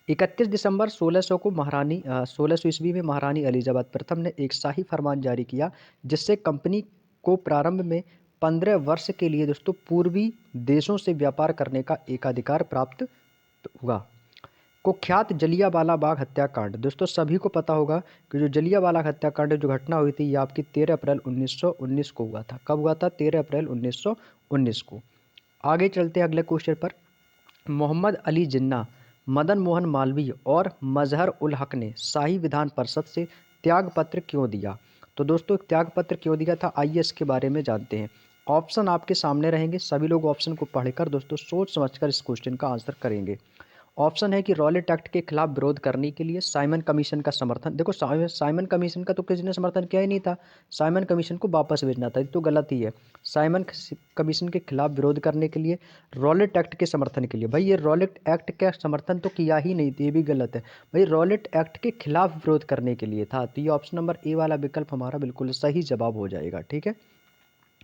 31 दिसंबर 1600 को 1600 ईस्वी में महारानी एलिजाबेथ प्रथम ने एक शाही फरमान जारी किया जिससे कंपनी को प्रारंभ में 15 वर्ष के लिए दोस्तों पूर्वी देशों से व्यापार करने का एकाधिकार प्राप्त हुआ। कुख्यात जलियांवाला बाग हत्याकांड। दोस्तों सभी को पता होगा कि जो जलियांवाला हत्याकांड जो घटना हुई थी ये आपकी 13 अप्रैल 1919 को हुआ था। कब हुआ था? 13 अप्रैल 1919 को। आगे चलते हैं अगले क्वेश्चन पर। मोहम्मद अली जिन्ना, मदन मोहन मालवीय और मजहर उल हक ने शाही विधान परिषद से त्यागपत्र क्यों दिया? तो दोस्तों त्यागपत्र क्यों दिया था आइए इसके बारे में जानते हैं। ऑप्शन आपके सामने रहेंगे, सभी लोग ऑप्शन को पढ़कर दोस्तों सोच समझकर इस क्वेश्चन का आंसर करेंगे। ऑप्शन है कि रॉलेट एक्ट के खिलाफ विरोध करने के लिए, साइमन कमीशन का समर्थन। देखो साइमन कमीशन का तो किसी ने समर्थन किया ही नहीं था, साइमन कमीशन को वापस भेजना था, तो गलत ही है। साइमन कमीशन के खिलाफ विरोध करने के लिए, रॉलेट एक्ट के समर्थन के लिए। भाई ये रॉलेट एक्ट का समर्थन तो किया ही नहीं, ये भी गलत है भाई, रॉलेट एक्ट के खिलाफ विरोध करने के लिए था। तो ये ऑप्शन नंबर ए वाला विकल्प हमारा बिल्कुल सही जवाब हो जाएगा। ठीक है।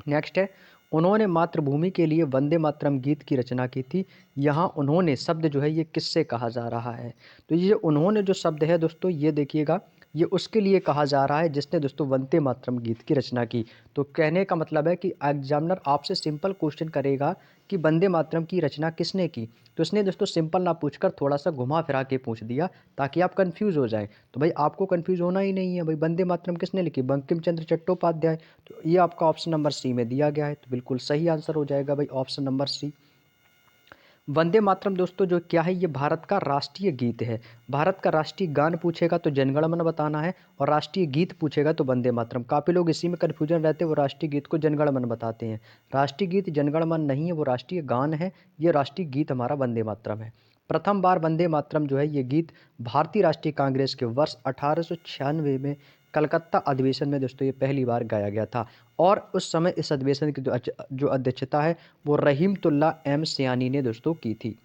नेक्स्ट है उन्होंने मातृभूमि के लिए वंदे मातरम गीत की रचना की थी। यहाँ उन्होंने शब्द जो है ये किससे कहा जा रहा है? तो ये उन्होंने जो शब्द है दोस्तों ये देखिएगा, ये उसके लिए कहा जा रहा है जिसने दोस्तों वंदे मातरम गीत की रचना की। तो कहने का मतलब है कि एग्जामिनर आपसे सिंपल क्वेश्चन करेगा कि वंदे मातरम की रचना किसने की? तो इसने दोस्तों सिंपल ना पूछकर थोड़ा-सा घुमा-फिरा के पूछ दिया ताकि आप कन्फ्यूज़ हो जाएँ। तो भाई आपको कन्फ्यूज़ होना ही नहीं है, भाई वंदे मातरम किसने लिखी? बंकिम चंद्र चट्टोपाध्याय। तो ये आपका ऑप्शन नंबर सी में दिया गया है, तो बिल्कुल सही आंसर हो जाएगा भाई ऑप्शन नंबर सी। वंदे मातरम दोस्तों जो क्या है, ये भारत का राष्ट्रीय गीत है। भारत का राष्ट्रीय गान पूछेगा तो जनगण मन बताना है, और राष्ट्रीय गीत पूछेगा तो वंदे मातरम। काफ़ी लोग इसी में कन्फ्यूजन रहते हैं, वो राष्ट्रीय गीत को जनगण मन बताते हैं। राष्ट्रीय गीत जनगण मन नहीं है, वो राष्ट्रीय गान है। ये राष्ट्रीय गीत हमारा वंदे मातरम है। प्रथम बार वंदे मातरम जो है ये गीत भारतीय राष्ट्रीय कांग्रेस के वर्ष 1896 में कलकत्ता अधिवेशन में दोस्तों ये पहली बार गाया गया था, और उस समय इस अधिवेशन की जो अध्यक्षता है वो रहीमतुल्ला एम सयानी ने दोस्तों की थी।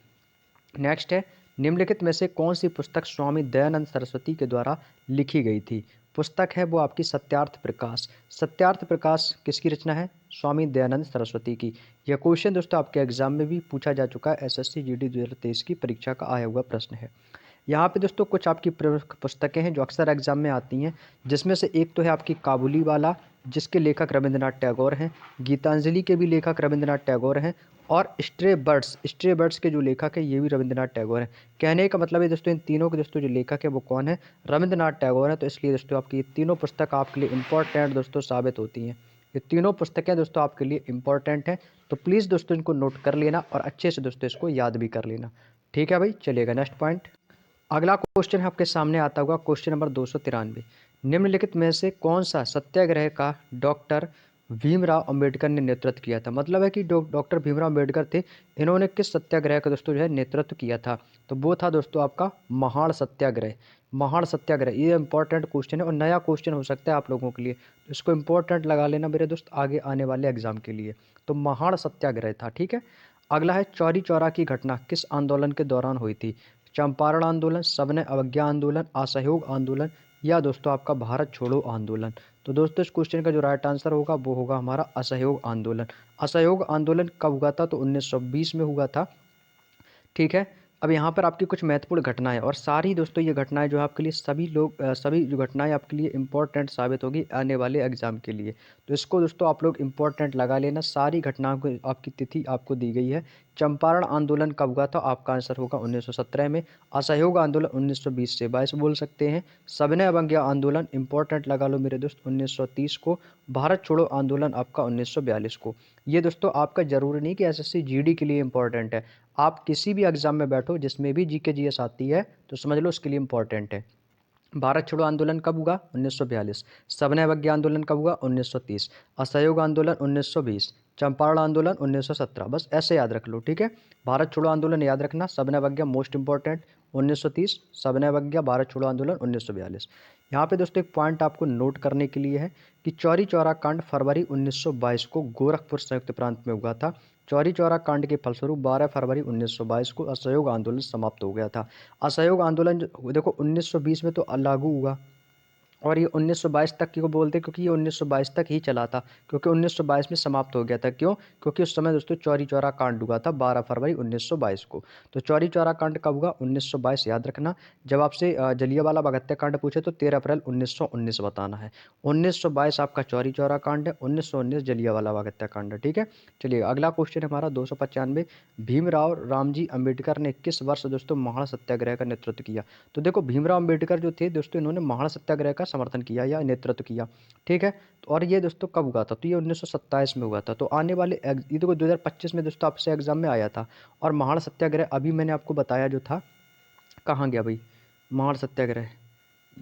नेक्स्ट है, निम्नलिखित में से कौन सी पुस्तक स्वामी दयानंद सरस्वती के द्वारा लिखी गई थी? पुस्तक है वो आपकी सत्यार्थ प्रकाश। सत्यार्थ प्रकाश किसकी रचना है? स्वामी दयानंद सरस्वती की। यह क्वेश्चन दोस्तों आपके एग्जाम में भी पूछा जा चुका है, एसएससी जीडी 2023 की परीक्षा का आया हुआ प्रश्न है। यहाँ पे दोस्तों कुछ आपकी प्रमुख पुस्तकें हैं जो अक्सर एग्जाम में आती हैं, जिसमें से एक तो है आपकी काबुली वाला, जिसके लेखक रविंद्रनाथ टैगोर हैं। गीतांजलि के भी लेखक रविंद्रनाथ टैगोर हैं, और स्ट्रे बर्ड्स के जो लेखक हैं ये भी रविंद्रनाथ टैगोर हैं। कहने का मतलब है दोस्तों इन तीनों के दोस्तों जो लेखक है वो कौन है? रविंद्रनाथ टैगोर हैं। तो इसलिए दोस्तों आपकी ये तीनों पुस्तक आपके लिए इंपॉर्टेंट दोस्तों साबित होती हैं। ये तीनों पुस्तकें दोस्तों आपके लिए इंपॉर्टेंट हैं, तो प्लीज़ दोस्तों इनको नोट कर लेना और अच्छे से दोस्तों इसको याद भी कर लेना। ठीक है भाई, चलिएगा नेक्स्ट पॉइंट। अगला क्वेश्चन है आपके सामने आता हुआ क्वेश्चन नंबर 293। निम्नलिखित में से कौन सा सत्याग्रह का डॉक्टर भीमराव अंबेडकर ने नेतृत्व किया था? मतलब है कि डॉक्टर भीमराव अंबेडकर थे, इन्होंने किस सत्याग्रह का दोस्तों जो है नेतृत्व किया था? तो वो था दोस्तों आपका महाड़ सत्याग्रह। महाड़ सत्याग्रह ये इंपॉर्टेंट क्वेश्चन है और नया क्वेश्चन हो सकता है आप लोगों के लिए, तो इसको इंपॉर्टेंट लगा लेना मेरे दोस्त आगे आने वाले एग्जाम के लिए। तो महाड़ सत्याग्रह था, ठीक है। अगला है, चौरी चौरा की घटना किस आंदोलन के दौरान हुई थी? चंपारण आंदोलन, सविनय अवज्ञा आंदोलन, असहयोग आंदोलन, या दोस्तों आपका भारत छोड़ो आंदोलन। तो दोस्तों इस क्वेश्चन का जो राइट आंसर होगा वो होगा हमारा असहयोग आंदोलन। असहयोग आंदोलन कब हुआ था? तो 1920 में हुआ था, ठीक है। अब यहाँ पर आपकी कुछ महत्वपूर्ण घटनाएं, और सारी दोस्तों ये घटनाएं जो है आपके लिए सभी जो घटनाएं आपके लिए इंपॉर्टेंट साबित होगी आने वाले एग्जाम के लिए। तो इसको दोस्तों आप लोग इंपॉर्टेंट लगा लेना, सारी घटनाओं को आपकी तिथि आपको दी गई है। चंपारण आंदोलन कब हुआ था? आपका आंसर होगा 1917 में। असहयोग आंदोलन 1920 से 22 बोल सकते हैं। सविनय अवज्ञा आंदोलन इंपॉर्टेंट लगा लो मेरे दोस्त 1930 को। भारत छोड़ो आंदोलन आपका 1942 को। ये दोस्तों आपका जरूरी नहीं कि एसएससी जीडी के लिए इंपॉर्टेंट है, आप किसी भी एग्जाम में बैठो जिसमें भी जीके जीएस आती है तो समझ लो उसके लिए इंपॉर्टेंट है। भारत छोड़ो आंदोलन कब हुआ? 1942। सविनय अवज्ञा आंदोलन कब हुआ? 1930। असहयोग आंदोलन 1920। चंपारण आंदोलन 1917। बस ऐसे याद रख लो, ठीक है। भारत छोड़ो आंदोलन याद रखना, सविनय अवज्ञा मोस्ट इंपॉर्टेंट 1930, सविनय अवज्ञा, भारत छोड़ो आंदोलन 1942। यहाँ पे दोस्तों एक पॉइंट आपको नोट करने के लिए है कि चौरी चौरा कांड फरवरी 1922 को गोरखपुर संयुक्त प्रांत में हुआ था। चौरी चौरा कांड के फलस्वरूप 12 फरवरी 1922 को असहयोग आंदोलन समाप्त हो गया था। असहयोग आंदोलन देखो 1920 में तो लागू हुआ, और ये 1922 तक क्यों बोलते हैं? क्योंकि ये 1922 तक ही चला था, क्योंकि 1922 में समाप्त हो गया था। क्यों? क्योंकि उस समय दोस्तों चौरी चौरा कांड हुआ था 12 फरवरी 1922 को। तो चौरी चौरा कांड कब हुआ? 1922 याद रखना। जब आपसे जलियांवाला बाग हत्याकांड पूछे तो 13 अप्रैल 1919 बताना है। 1922 आपका चौरी चौरा कांड है, 1919 जलियांवाला बाग हत्याकांड है, ठीक है। चलिए अगला क्वेश्चन है हमारा 295। भीमराव रामजी अम्बेडकर ने किस वर्ष दोस्तों महाड़ सत्याग्रह का नेतृत्व किया? तो देखो भीमराव अम्बेडकर जो थे दोस्तों, इन्होंने महाड़ सत्याग्रह का समर्थन किया या नेतृत्व किया, ठीक है। तो और ये दोस्तों कब हुआ था? तो ये 1927 में हुआ था। तो आने वाले ये देखो 2025 में दोस्तों आपसे एग्जाम में आया था। और महाड़ सत्याग्रह अभी मैंने आपको बताया जो था, कहाँ गया भाई महाड़ सत्याग्रह?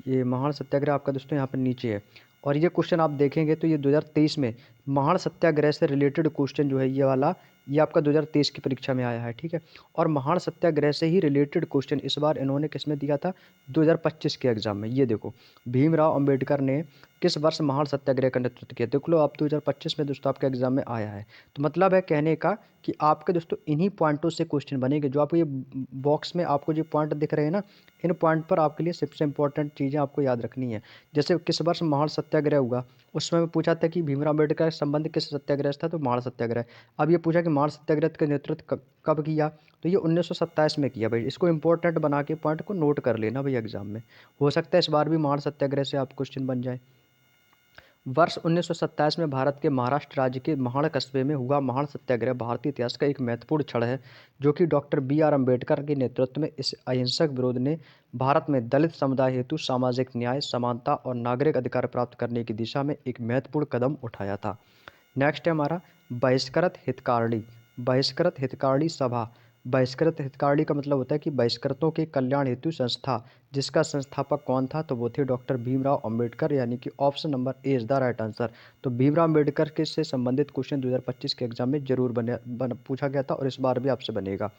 ये महाड़ सत्याग्रह आपका दोस्तों यहाँ पर नीचे है। और ये क्वेश्चन आप देखेंगे तो ये 2023 में महाड़ सत्याग्रह से रिलेटेड क्वेश्चन जो है ये वाला, ये आपका 2023 की परीक्षा में आया है, ठीक है। और महाड़ सत्याग्रह से ही रिलेटेड क्वेश्चन इस बार इन्होंने किसमें दिया था? 2025 के एग्जाम में। ये देखो भीमराव अंबेडकर ने किस वर्ष महान सत्याग्रह का नेतृत्व किया? देख लो आप 2025 में दोस्तों आपके एग्जाम में आया है। तो मतलब है कहने का कि आपके दोस्तों इन्हीं पॉइंटों से क्वेश्चन बनेंगे। जो आपको ये बॉक्स में आपको जो पॉइंट दिख रहे हैं ना, इन पॉइंट पर आपके लिए सबसे इंपॉर्टेंट चीज़ें आपको याद रखनी है। जैसे किस वर्ष महान सत्याग्रह हुआ, उसमें मैं पूछा था कि भीमराव अम्बेडकर का संबंध किस सत्याग्रह से था, तो महान सत्याग्रह। अब ये पूछा कि महान सत्याग्रह का नेतृत्व कब किया, तो ये 1927 में किया भाई। इसको इंपॉर्टेंट बना के पॉइंट को नोट कर लेना भाई एग्जाम में। हो सकता है इस बार भी महान सत्याग्रह से आप क्वेश्चन बन जाए। वर्ष 1927 में भारत के महाराष्ट्र राज्य के महाड़ कस्बे में हुआ महान सत्याग्रह भारतीय इतिहास का एक महत्वपूर्ण क्षण है, जो कि डॉक्टर बी.आर. अम्बेडकर के नेतृत्व में इस अहिंसक विरोध ने भारत में दलित समुदाय हेतु सामाजिक न्याय, समानता और नागरिक अधिकार प्राप्त करने की दिशा में एक महत्वपूर्ण कदम उठाया था। नेक्स्ट है हमारा बहिष्कृत हितकारिणी। बहिष्कृत हितकारिणी सभा। बहिष्कृत हितकारिणी का मतलब होता है कि बहिष्कृतों के कल्याण हेतु संस्था, जिसका संस्थापक कौन था, तो वो थे डॉक्टर भीमराव अंबेडकर, यानी कि option number A is the right answer. तो भीमराव अंबेडकर के से संबंधित क्वेश्चन 2025 के एग्जाम में जरूर पूछा गया था और इस बार भी आपसे बनेगा।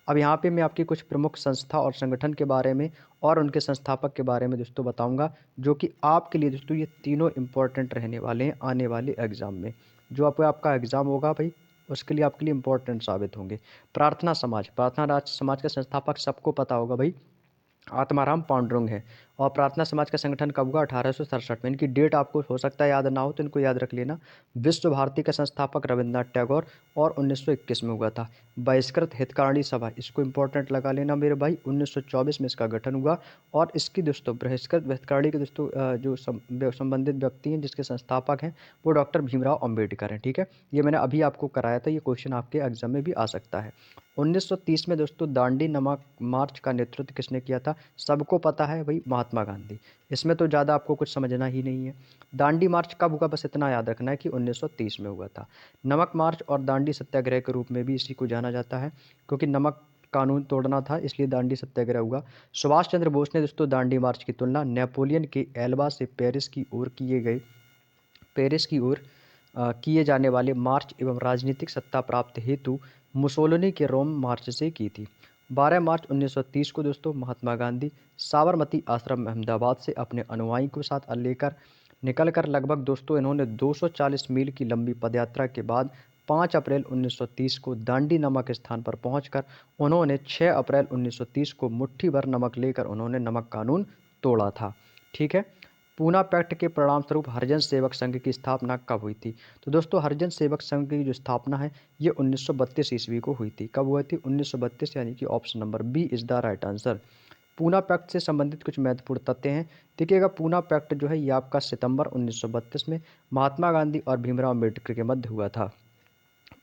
अब यहाँ पे मैं आपकी कुछ प्रमुख संस्था और संगठन के बारे में और उनके संस्थापक के बारे में दोस्तों बताऊंगा, जो कि आपके लिए दोस्तों ये तीनों इंपॉर्टेंट रहने वाले हैं आने वाले एग्जाम में। जो आपका एग्जाम होगा भाई, उसके लिए आपके लिए इंपॉर्टेंट साबित होंगे। प्रार्थना समाज। प्रार्थना राज समाज के संस्थापक सबको पता होगा भाई, आत्माराम पांडुरंग है। और प्रार्थना समाज का संगठन कब हुआ? 1867 में। इनकी डेट आपको हो सकता है याद ना हो, तो इनको याद रख लेना। विश्व भारती का संस्थापक रविन्द्रनाथ टैगोर, और 1921 में हुआ था। बहिष्कृत हितकारिणी सभा, इसको इंपॉर्टेंट लगा लेना मेरे भाई, 1924 में इसका गठन हुआ। और इसकी दोस्तों बहिष्कृत हितकारिणी के दोस्तों जो संबंधित व्यक्ति हैं, जिसके संस्थापक हैं, वो डॉक्टर भीमराव अम्बेडकर हैं। ठीक है, ये मैंने अभी आपको कराया था, ये क्वेश्चन आपके एग्जाम में भी आ सकता है। 1930 में दोस्तों दांडी नमक मार्च का नेतृत्व किसने किया था? सबको पता है भाई, महात्मा गांधी। इसमें तो ज़्यादा आपको कुछ समझना ही नहीं है। दांडी मार्च कब हुआ, बस इतना याद रखना है कि 1930 में हुआ था। नमक मार्च और दांडी सत्याग्रह के रूप में भी इसी को जाना जाता है, क्योंकि नमक कानून तोड़ना था, इसलिए दांडी सत्याग्रह हुआ। सुभाष चंद्र बोस ने दोस्तों दांडी मार्च की तुलना नेपोलियन के एल्बा से पेरिस की ओर किए जाने वाले मार्च एवं राजनीतिक सत्ता प्राप्त हेतु मुसोलिनी के रोम मार्च से की थी। 12 मार्च 1930 को दोस्तों महात्मा गांधी साबरमती आश्रम अहमदाबाद से अपने अनुयायी के साथ लेकर निकलकर लगभग दोस्तों इन्होंने 240 मील की लंबी पदयात्रा के बाद 5 अप्रैल 1930 को दांडी नमक स्थान पर पहुंचकर उन्होंने 6 अप्रैल 1930 को मुट्ठी भर नमक लेकर उन्होंने नमक कानून तोड़ा था। ठीक है, पूना पैक्ट के परिणाम स्वरूप हरिजन सेवक संघ की स्थापना कब हुई थी? तो दोस्तों हरिजन सेवक संघ की जो स्थापना है, ये 1932 ईस्वी को हुई थी। कब हुई थी? 1932, यानी कि option number B is the right answer. Poona pact से संबंधित कुछ महत्वपूर्ण तथ्य हैं। देखिएगा, पूना पैक्ट जो है ये आपका सितंबर 1932 में महात्मा गांधी और भीमराव अम्बेडकर के मध्य हुआ था।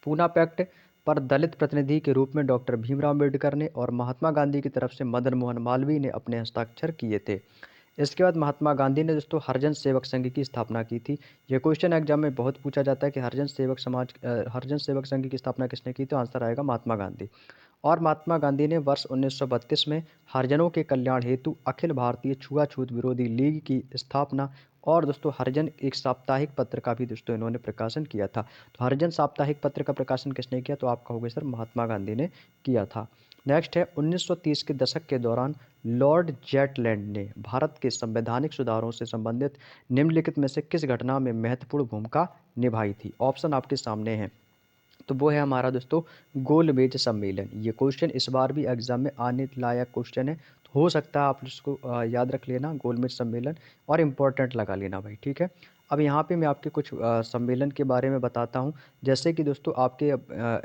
पूना पैक्ट पर दलित प्रतिनिधि के रूप में डॉक्टर भीमराव अम्बेडकर ने और महात्मा गांधी की तरफ से मदन मोहन मालवीय ने अपने हस्ताक्षर किए थे। इसके बाद महात्मा गांधी ने दोस्तों हरिजन सेवक संघ की स्थापना की थी। यह क्वेश्चन एग्जाम में बहुत पूछा जाता है कि हरिजन सेवक संघ की स्थापना किसने की? तो आंसर आएगा महात्मा गांधी। और महात्मा गांधी ने वर्ष 1932 में हरिजनों के कल्याण हेतु अखिल भारतीय छुआछूत विरोधी लीग की स्थापना और दोस्तों हरिजन एक साप्ताहिक पत्र का भी दोस्तों इन्होंने प्रकाशन किया था। तो हरिजन साप्ताहिक पत्र का प्रकाशन किसने किया? तो आपका होगा सर महात्मा गांधी ने किया था। नेक्स्ट है 1930 के दशक के दौरान लॉर्ड जेटलैंड ने भारत के संवैधानिक सुधारों से संबंधित निम्नलिखित में से किस घटना में महत्वपूर्ण भूमिका निभाई थी? ऑप्शन आपके सामने हैं। तो वो है हमारा दोस्तों गोलमेज सम्मेलन। ये क्वेश्चन इस बार भी एग्जाम में आने लायक क्वेश्चन है, तो हो सकता है आप इसको याद रख लेना, गोलमेज सम्मेलन, और इम्पोर्टेंट लगा लेना भाई। ठीक है, अब यहाँ पे मैं आपके कुछ सम्मेलन के बारे में बताता हूँ। जैसे कि दोस्तों आपके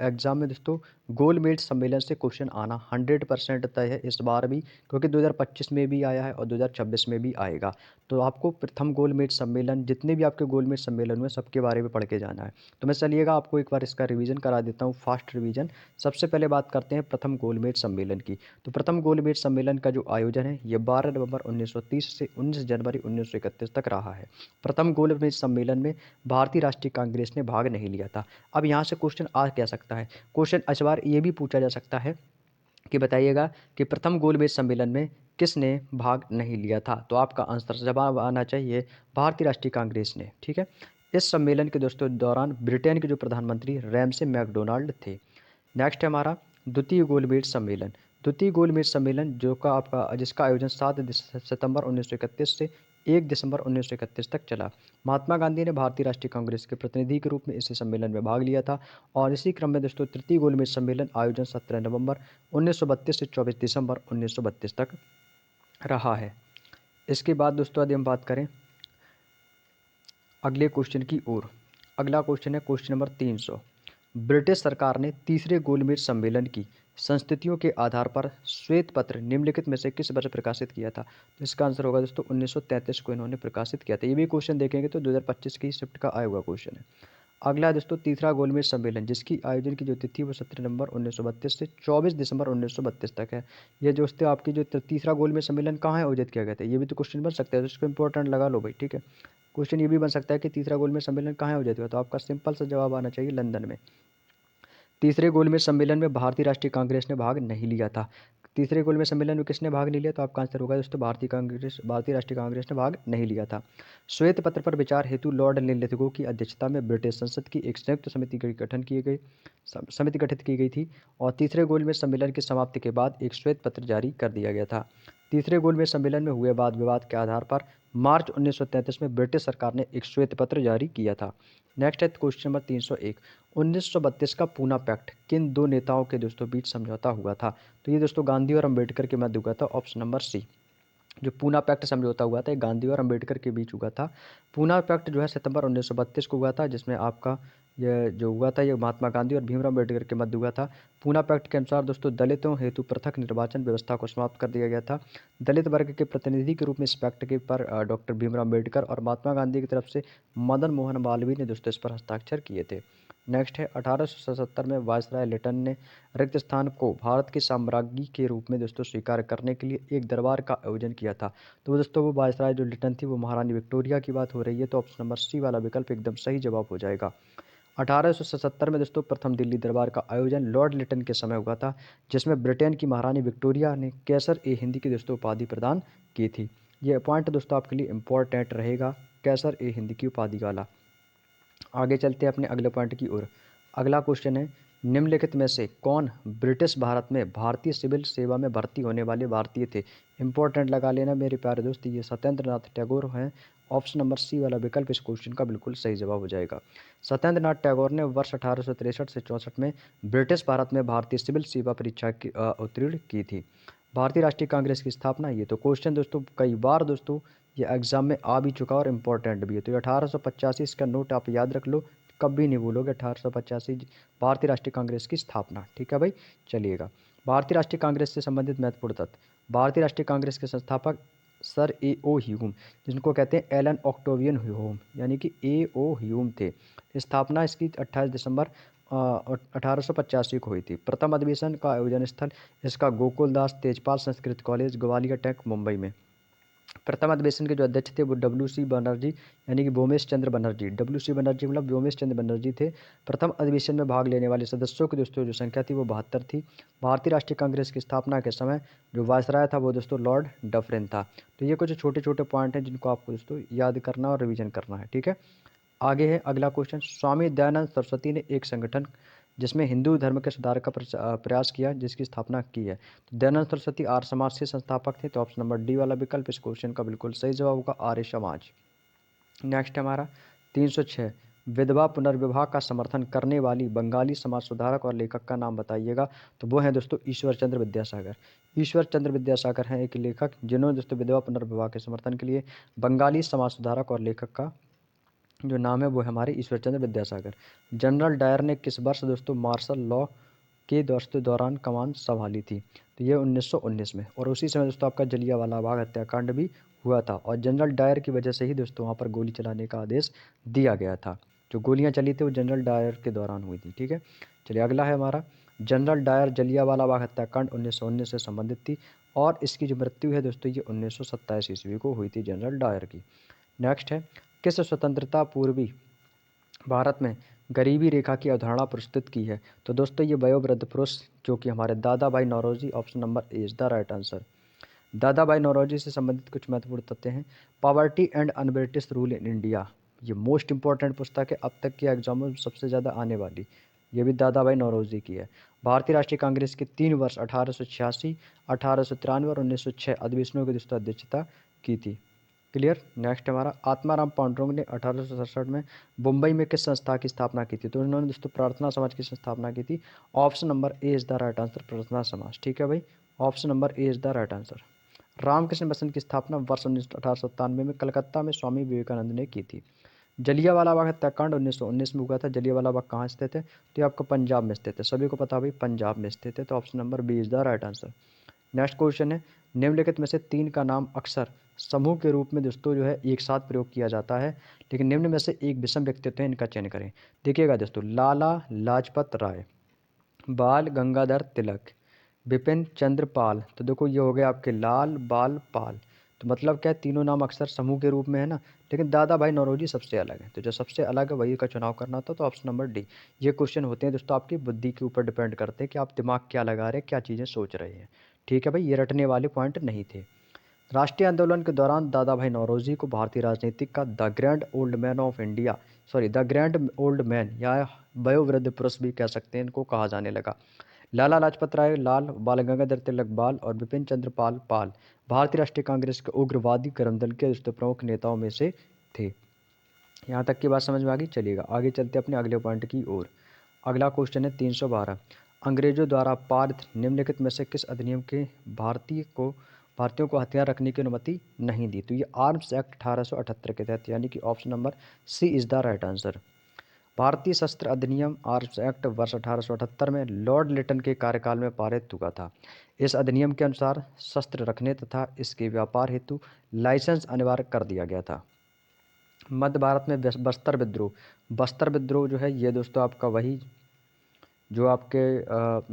एग्जाम में दोस्तों गोलमेज सम्मेलन से क्वेश्चन आना 100% तय है इस बार भी, क्योंकि 2025 में भी आया है और 2026 में भी आएगा। तो आपको प्रथम गोलमेज सम्मेलन, जितने भी आपके गोलमेज सम्मेलन हुए, सबके बारे में पढ़ के जाना है। तो मैं चलिएगा आपको एक बार इसका रिवीजन करा देता हूँ, फास्ट रिवीजन। सबसे पहले बात करते हैं प्रथम गोलमेज सम्मेलन की। तो प्रथम गोलमेज सम्मेलन का जो आयोजन है, ये 12 नवंबर 1930 से 19 जनवरी 1931 तक रहा है। प्रथम गोलमेज सम्मेलन में भारतीय राष्ट्रीय कांग्रेस ने भाग नहीं लिया था। अब यहाँ से क्वेश्चन आ क्या सकता है? क्वेश्चन इस बार ये भी पूछा जा सकता है कि बताइएगा कि प्रथम गोलमेज सम्मेलन में किसने भाग नहीं लिया था? तो आपका आंसर जवाब आना चाहिए भारतीय राष्ट्रीय कांग्रेस ने। ठीक है, इस सम्मेलन के दोस्तों दौरान ब्रिटेन के जो प्रधानमंत्री रैमसे मैकडोनाल्ड थे। नेक्स्ट है हमारा द्वितीय गोलमेज सम्मेलन। द्वितीय गोलमेज सम्मेलन जिसका आयोजन 7 सितंबर 1931 से 1 दिसंबर 1931 तक चला। महात्मा गांधी ने भारतीय राष्ट्रीय कांग्रेस के प्रतिनिधि के रूप में इस सम्मेलन में भाग लिया था। और इसी क्रम में दोस्तों तृतीय गोलमेज सम्मेलन आयोजन 17 नवंबर 1932 से 24 दिसंबर 1932 तक रहा है। इसके बाद दोस्तों यदि हम बात करें अगले क्वेश्चन की ओर, अगला क्वेश्चन है क्वेश्चन नंबर 300। ब्रिटिश सरकार ने तीसरे गोलमेज सम्मेलन की संस्तुतियों के आधार पर श्वेत पत्र निम्नलिखित में से किस वर्ष प्रकाशित किया था? तो इसका आंसर होगा दोस्तों 1933 को इन्होंने प्रकाशित किया था। ये भी क्वेश्चन देखेंगे तो 2025 की शिफ्ट का आया हुआ क्वेश्चन है। अगला है दोस्तों तीसरा गोलमेज सम्मेलन, जिसकी आयोजन की जो तिथि वो 17 नवंबर 1932 से 24 दिसंबर 1932 तक है। ये दोस्तों आपकी जो तीसरा गोलमेज सम्मेलन कहाँ आयोजित किया गया था, ये भी तो क्वेश्चन बन सकता है, तो इसको इंपॉर्टेंट लगा लो भाई, ठीक है। क्वेश्चन ये भी बन सकता है कि तीसरा गोलमेज सम्मेलन कहाँ आयोजित हुआ, तो आपका सिंपल सा जवाब आना चाहिए लंदन में। तीसरे गोलमेज सम्मेलन में भारतीय राष्ट्रीय कांग्रेस ने भाग नहीं लिया था। तीसरे गोलमेज सम्मेलन में किसने भाग नहीं लिया, तो आपका आंसर होगा दोस्तों भारतीय राष्ट्रीय कांग्रेस ने भाग नहीं लिया था। श्वेत पत्र पर विचार हेतु लॉर्ड लिथगो की अध्यक्षता में ब्रिटिश संसद की एक संयुक्त समिति गठित की गई थी। और तीसरे गोलमेज सम्मेलन की समाप्ति के बाद एक श्वेत पत्र जारी कर दिया गया था। तीसरे गोलमेज सम्मेलन में हुए वाद विवाद के आधार पर मार्च 1933 में ब्रिटिश सरकार ने एक श्वेत पत्र जारी किया था। नेक्स्ट है क्वेश्चन नंबर 301। 1932 का पूना पैक्ट किन दो नेताओं के दोस्तों बीच समझौता हुआ था? तो ये दोस्तों गांधी और अंबेडकर के मध्य हुआ था, ऑप्शन नंबर सी। जो पूना पैक्ट समझौता हुआ था गांधी और अंबेडकर के बीच हुआ था। पूना पैक्ट जो है सितंबर 1932 को हुआ था, जिसमें आपका ये जो हुआ था ये महात्मा गांधी और भीमराव अंबेडकर के मध्य हुआ था। पूना पैक्ट के अनुसार दोस्तों दलितों हेतु पृथक निर्वाचन व्यवस्था को समाप्त कर दिया गया था। दलित वर्ग के प्रतिनिधि के रूप में इस पैक्ट के पर डॉक्टर भीमराव अंबेडकर और महात्मा गांधी की तरफ से मदन मोहन मालवीय ने दोस्तों इस पर हस्ताक्षर किए थे। नेक्स्ट है 1877 में वायसराय लिटन ने रिक्त स्थान को भारत के साम्राज्ञी के रूप में दोस्तों स्वीकार करने के लिए एक दरबार का आयोजन किया था। तो दोस्तों वो वायसराय जो लिटन थी वो महारानी विक्टोरिया की बात हो रही है, तो ऑप्शन नंबर सी वाला विकल्प एकदम सही जवाब हो जाएगा। 1877 में दोस्तों प्रथम दिल्ली दरबार का आयोजन लॉर्ड लिटन के समय हुआ था, जिसमें ब्रिटेन की महारानी विक्टोरिया ने कैसर ए हिंद की दोस्तों उपाधि प्रदान की थी। यह पॉइंट दोस्तों आपके लिए इंपॉर्टेंट रहेगा, कैसर ए हिंद की उपाधि वाला। आगे चलते हैं अपने अगले पॉइंट की ओर। अगला क्वेश्चन है निम्नलिखित में से कौन ब्रिटिश भारत में भारतीय सिविल सेवा में भर्ती होने वाले भारतीय थे? इंपॉर्टेंट लगा लेना मेरे प्यारे दोस्त, ये सत्येंद्र नाथ टैगोर हैं। ऑप्शन नंबर सी वाला विकल्प इस क्वेश्चन का बिल्कुल सही जवाब हो जाएगा। सत्येंद्र नाथ टैगोर ने वर्ष 1863 से 64 में ब्रिटिश भारत में भारतीय सिविल सेवा परीक्षा की उत्तीर्ण की थी। भारतीय राष्ट्रीय कांग्रेस की स्थापना, ये तो क्वेश्चन दोस्तों कई बार दोस्तों ये एग्जाम में आ भी चुका और इम्पोर्टेंट भी है। तो ये 1885 इसका नोट आप याद रख लो, कभी नहीं भूलोगे। 1885 भारतीय राष्ट्रीय कांग्रेस की स्थापना, ठीक है भाई, चलिएगा। भारतीय राष्ट्रीय कांग्रेस से संबंधित महत्वपूर्ण तथ्य। भारतीय राष्ट्रीय कांग्रेस के संस्थापक सर ए ओ ह्यूम, जिनको कहते हैं एलन ऑक्टेवियन ह्यूम, यानी कि ए ओ ह्यूम थे। स्थापना इसकी 28 दिसंबर 1885 को हुई थी। प्रथम अधिवेशन का आयोजन स्थल इसका गोकुलदास तेजपाल संस्कृत कॉलेज ग्वालियर टैंक मुंबई में। प्रथम अधिवेशन के जो अध्यक्ष थे वो डब्ल्यू.सी. बनर्जी, यानी कि व्योमेश चंद्र बनर्जी। डब्ल्यू.सी. बनर्जी मतलब व्योमेश चंद्र बनर्जी थे। प्रथम अधिवेशन में भाग लेने वाले सदस्यों की दोस्तों जो संख्या थी वो 72 थी। भारतीय राष्ट्रीय कांग्रेस की स्थापना के समय जो वायसराय था वो दोस्तों लॉर्ड डफरिन था। तो ये कुछ छोटे छोटे पॉइंट हैं जिनको आपको दोस्तों याद करना और रिविजन करना है, ठीक है। आगे है अगला क्वेश्चन। स्वामी दयानंद सरस्वती ने एक संगठन जिसमें हिंदू धर्म के सुधार का प्रयास किया, जिसकी स्थापना की है। तो दयानंद सरस्वती आर्य समाज से संस्थापक थे, तो ऑप्शन नंबर डी वाला विकल्प इस क्वेश्चन का बिल्कुल सही जवाब होगा, आर्य समाज। नेक्स्ट हमारा 306। विधवा पुनर्विवाह का समर्थन करने वाली बंगाली समाज सुधारक और लेखक का नाम बताइएगा। तो वो हैं दोस्तों ईश्वर चंद्र विद्यासागर। ईश्वर चंद्र विद्यासागर हैं एक लेखक जिन्होंने दोस्तों विधवा पुनर्विवाह के समर्थन के लिए बंगाली समाज सुधारक और लेखक का जो नाम है वो है हमारे ईश्वर चंद्र विद्यासागर। जनरल डायर ने किस वर्ष दोस्तों मार्शल लॉ के दौरान कमान संभाली थी? तो ये 1919 में, और उसी समय दोस्तों आपका जलियांवाला बाग हत्याकांड भी हुआ था, और जनरल डायर की वजह से ही दोस्तों वहाँ पर गोली चलाने का आदेश दिया गया था। जो गोलियाँ चली थी वो जनरल डायर के दौरान हुई थी, ठीक है। चलिए अगला है हमारा जनरल डायर जलियांवाला बाग हत्याकांड 1919 से संबंधित थी, और इसकी जो मृत्यु है दोस्तों ये 1927 ईस्वी को हुई थी जनरल डायर की। नेक्स्ट है किस स्वतंत्रता पूर्वी भारत में गरीबी रेखा की अवधारणा प्रस्तुत की है? तो दोस्तों ये वयोवृद्ध पुरुष जो कि हमारे Dadabhai Naoroji, option number A is the right answer. Dadabhai Naoroji से संबंधित कुछ महत्वपूर्ण तथ्य हैं। Poverty and un-British rule in India, ये मोस्ट इंपॉर्टेंट पुस्तक है अब तक के एग्जामों में सबसे ज़्यादा आने वाली। ये भी दादा भाई नौरोजी की है। भारतीय राष्ट्रीय कांग्रेस के 3 वर्ष 1886, 1893 और 1906 अधिवेशनों की दोस्तों अध्यक्षता की थी। क्लियर। नेक्स्ट हमारा आत्माराम पांडुरंग ने 1867 में मुंबई में किस संस्था की स्थापना की थी? तो इन्होंने दोस्तों प्रार्थना समाज की स्थापना की थी। Option number A is the right answer, Prarthana Samaj. ठीक है भाई, option number A is the right answer. Ramakrishna Mission की स्थापना वर्ष 1897 में कलकत्ता में स्वामी विवेकानंद ने की थी। जलियांवाला बाग हत्याकांड 1919 में हुआ था। जलियांवाला बाग कहाँ स्थित है? तो ये आपको पंजाब में स्थित है। सभी को पता भाई पंजाब में स्थित है, तो option number B is the right answer. Next question है, निम्नलिखित में से 3 का नाम अक्सर समूह के रूप में दोस्तों जो है एक साथ प्रयोग किया जाता है, लेकिन निम्न में से एक विषम व्यक्तित्व है, इनका चयन करें। देखिएगा दोस्तों, लाला लाजपत राय, बाल गंगाधर तिलक, बिपिन चंद्र पाल। तो देखो ये हो गया आपके लाल बाल पाल। तो मतलब क्या है, तीनों नाम अक्सर समूह के रूप में है ना, लेकिन दादा भाई नौरोजी सबसे अलग है। तो जो सबसे अलग है वही का चुनाव करना था, तो ऑप्शन नंबर डी। ये क्वेश्चन होते हैं दोस्तों आपकी बुद्धि के ऊपर डिपेंड करते हैं कि आप दिमाग क्या लगा रहे हैं, क्या चीज़ें सोच रहे हैं। ठीक है भाई, ये रटने वाले पॉइंट नहीं थे। राष्ट्रीय आंदोलन के दौरान दादा भाई नौरोजी को भारतीय राजनीति का the grand old man of India, sorry the grand old man या वयोवृद्ध पुरुष भी कह सकते हैं, इनको कहा जाने लगा। लाला लाजपत राय लाल, बाल गंगाधर तिलक बाल और बिपिन चंद्र पाल पाल भारतीय राष्ट्रीय कांग्रेस के उग्रवादी कर्म दल के प्रमुख नेताओं में से थे। यहाँ तक की बात समझ में आ गई। चलिएगा आगे चलते अपने अगले पॉइंट की ओर। अगला क्वेश्चन है 312। अंग्रेजों द्वारा पारित निम्नलिखित में से किस अधिनियम के भारतीयों को हथियार रखने की अनुमति नहीं दी? तो ये आर्म्स एक्ट 1878 के तहत, यानी कि option number C is the right answer. भारतीय शस्त्र अधिनियम आर्म्स एक्ट वर्ष 1878 में लॉर्ड लिटन के कार्यकाल में पारित हुआ था। इस अधिनियम के अनुसार शस्त्र रखने तथा इसके व्यापार हेतु लाइसेंस अनिवार्य कर दिया गया था। मध्य भारत में बस्तर विद्रोह जो है ये दोस्तों आपका वही जो आपके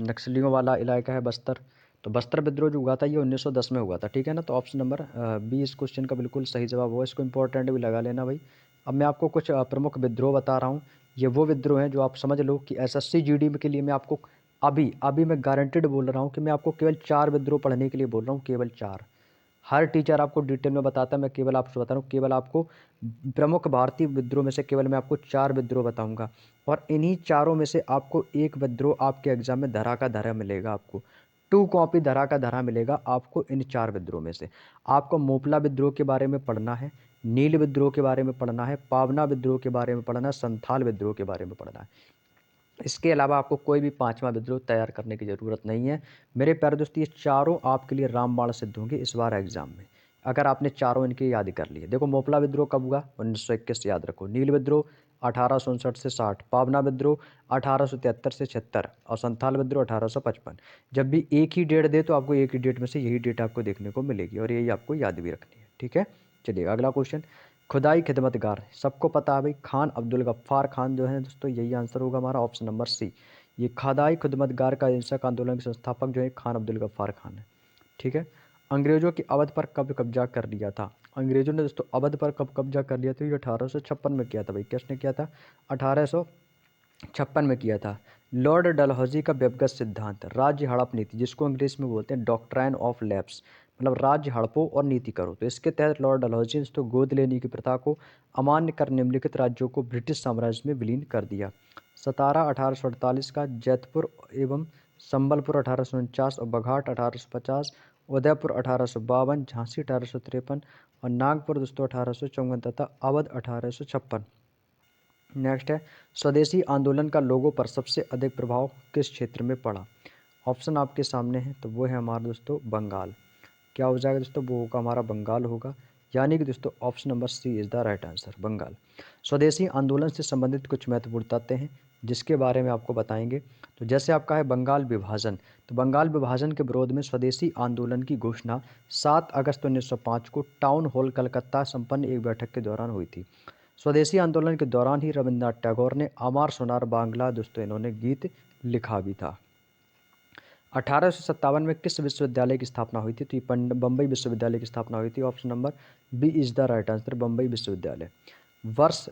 नक्सलियों वाला इलाका है बस्तर। तो बस्तर विद्रोह जो हुआ था ये 1910 में हुआ था। ठीक है ना, तो ऑप्शन नंबर बी इस क्वेश्चन का बिल्कुल सही जवाब होगा। इसको इंपॉर्टेंट भी लगा लेना भाई। अब मैं आपको कुछ प्रमुख विद्रोह बता रहा हूँ। ये वो विद्रोह हैं जो आप समझ लो कि एसएससी जीडी के लिए मैं आपको अभी अभी मैं गारंटेड बोल रहा हूँ कि मैं आपको केवल 4 विद्रोह पढ़ने के लिए बोल रहा हूँ, केवल 4। हर टीचर आपको डिटेल में बताता है, मैं केवल आपको बता रहा हूँ, केवल आपको प्रमुख भारतीय विद्रोह में से केवल मैं आपको 4 विद्रोह बताऊंगा। और इन्हीं चारों में से आपको एक विद्रोह आपके एग्जाम में धरा का धरा मिलेगा। आपको 2 कॉपी धरा का धरा मिलेगा आपको इन 4 विद्रोह में से। आपको मोपला विद्रोह के बारे में पढ़ना है, नील विद्रोह के बारे में पढ़ना है, पावना विद्रोह के बारे में पढ़ना है, संथाल विद्रोह के बारे में पढ़ना है। इसके अलावा आपको कोई भी 5वां विद्रोह तैयार करने की ज़रूरत नहीं है। मेरे प्यारे दोस्तों, ये चारों आपके लिए रामबाण सिद्ध होंगे इस बार एग्जाम में, अगर आपने चारों इनके याद कर लिए। देखो, मोपला विद्रोह कब हुआ? 1921 याद रखो। नील विद्रोह 1859 से 60, पावना विद्रोह 1873 से 76 और संथाल विद्रोह 1855। जब भी एक ही डेट दे तो आपको एक ही डेट में से यही डेट आपको देखने को मिलेगी, और यही आपको याद भी रखनी है। ठीक है, चलिए अगला क्वेश्चन। खुदाई खिदमतगार सबको पता है भाई, खान अब्दुल गफ्फार खान जो है दोस्तों, यही आंसर होगा हमारा, ऑप्शन नंबर सी। ये खुदाई खिदमतगार का अहिंसक आंदोलन के संस्थापक जो है खान अब्दुल गफ्फार खान है। ठीक है। अंग्रेजों की अवध पर कब कब्जा कर लिया था? अंग्रेजों ने दोस्तों अवध पर कब कब्जा कर लिया था? ये 1856 में किया था भाई। किसने किया था? 1856 में किया था। लॉर्ड डलहौजी का व्यक्तिगत सिद्धांत राज्य हड़प नीति, जिसको अंग्रेजी में बोलते हैं डॉक्ट्राइन ऑफ लैप्स, मतलब राज्य हड़पो और नीति करो। तो इसके तहत लॉर्ड डलहौजी ने तो गोद लेने की प्रथा को अमान्य कर निम्नलिखित राज्यों को ब्रिटिश साम्राज्य में विलीन कर दिया। सतारा 1848 का, जैतपुर एवं संबलपुर 1849 और बघाट 1850, उदयपुर 1852, झांसी 1853 और नागपुर दोस्तों 1854 तथा अवध 1856। नेक्स्ट है, स्वदेशी आंदोलन का लोगों पर सबसे अधिक प्रभाव किस क्षेत्र में पड़ा? ऑप्शन आपके सामने है, तो वो है हमारा दोस्तों बंगाल। क्या हो जाएगा दोस्तों? वो होगा हमारा बंगाल होगा, यानी कि दोस्तों option number C is the right answer, Bengal. Swadeshi आंदोलन से संबंधित कुछ महत्वपूर्ण तथ्य हैं जिसके बारे में आपको बताएंगे। तो जैसे आपका है बंगाल विभाजन, तो बंगाल विभाजन के विरोध में स्वदेशी आंदोलन की घोषणा 7 अगस्त 1905 को टाउन हॉल कलकत्ता संपन्न एक बैठक के दौरान हुई थी। स्वदेशी आंदोलन के दौरान ही रविन्द्रनाथ टैगोर ने अमार सोनार बांग्ला दोस्तों इन्होंने गीत लिखा भी था। 1857 में किस विश्वविद्यालय की स्थापना हुई थी? तो ये बम्बई विश्वविद्यालय की स्थापना हुई थी। Option number B is the right answer, Bombay विश्वविद्यालय। वर्ष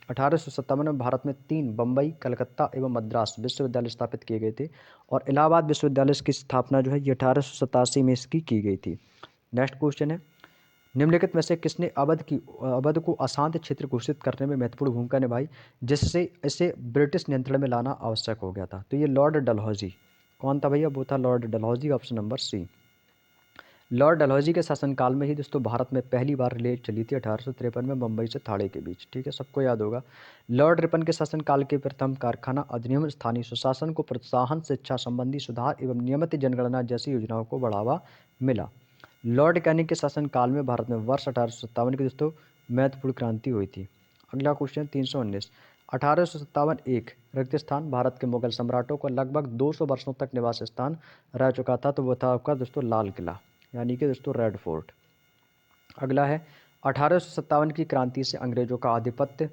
1857 में भारत में 3 बम्बई, कलकत्ता एवं मद्रास विश्वविद्यालय स्थापित किए गए थे, और इलाहाबाद विश्वविद्यालय की स्थापना जो है ये 1887 में इसकी की गई थी। नेक्स्ट क्वेश्चन है, निम्नलिखित में से किसने अवध को अशांत क्षेत्र घोषित करने में महत्वपूर्ण भूमिका निभाई, जिससे इसे ब्रिटिश नियंत्रण में लाना आवश्यक हो गया था? तो ये लॉर्ड डलहौजी। कौन था भैया? वो था Lord Dalhousie, option number C. Lord Dalhousie के शासनकाल में ही दोस्तों भारत में पहली बार रेल चली थी 1853 में मुंबई से थाने के बीच। ठीक है, सबको याद होगा। लॉर्ड रिपन के शासनकाल के प्रथम कारखाना अधिनियम स्थानीय सुशासन को प्रोत्साहन, शिक्षा संबंधी सुधार एवं नियमित जनगणना जैसी योजनाओं को बढ़ावा मिला। लॉर्ड कैनिंग के शासनकाल में भारत में वर्ष 1857 की दोस्तों महत्वपूर्ण क्रांति हुई थी। अगला क्वेश्चन 319। 1857 एक रिक्त स्थान भारत के मुगल सम्राटों को लगभग 200 वर्षों तक निवास स्थान रह चुका था, तो वो था आपका दोस्तों लाल किला, यानी कि दोस्तों रेड फोर्ट। अगला है 1857 की क्रांति से अंग्रेजों का आधिपत्य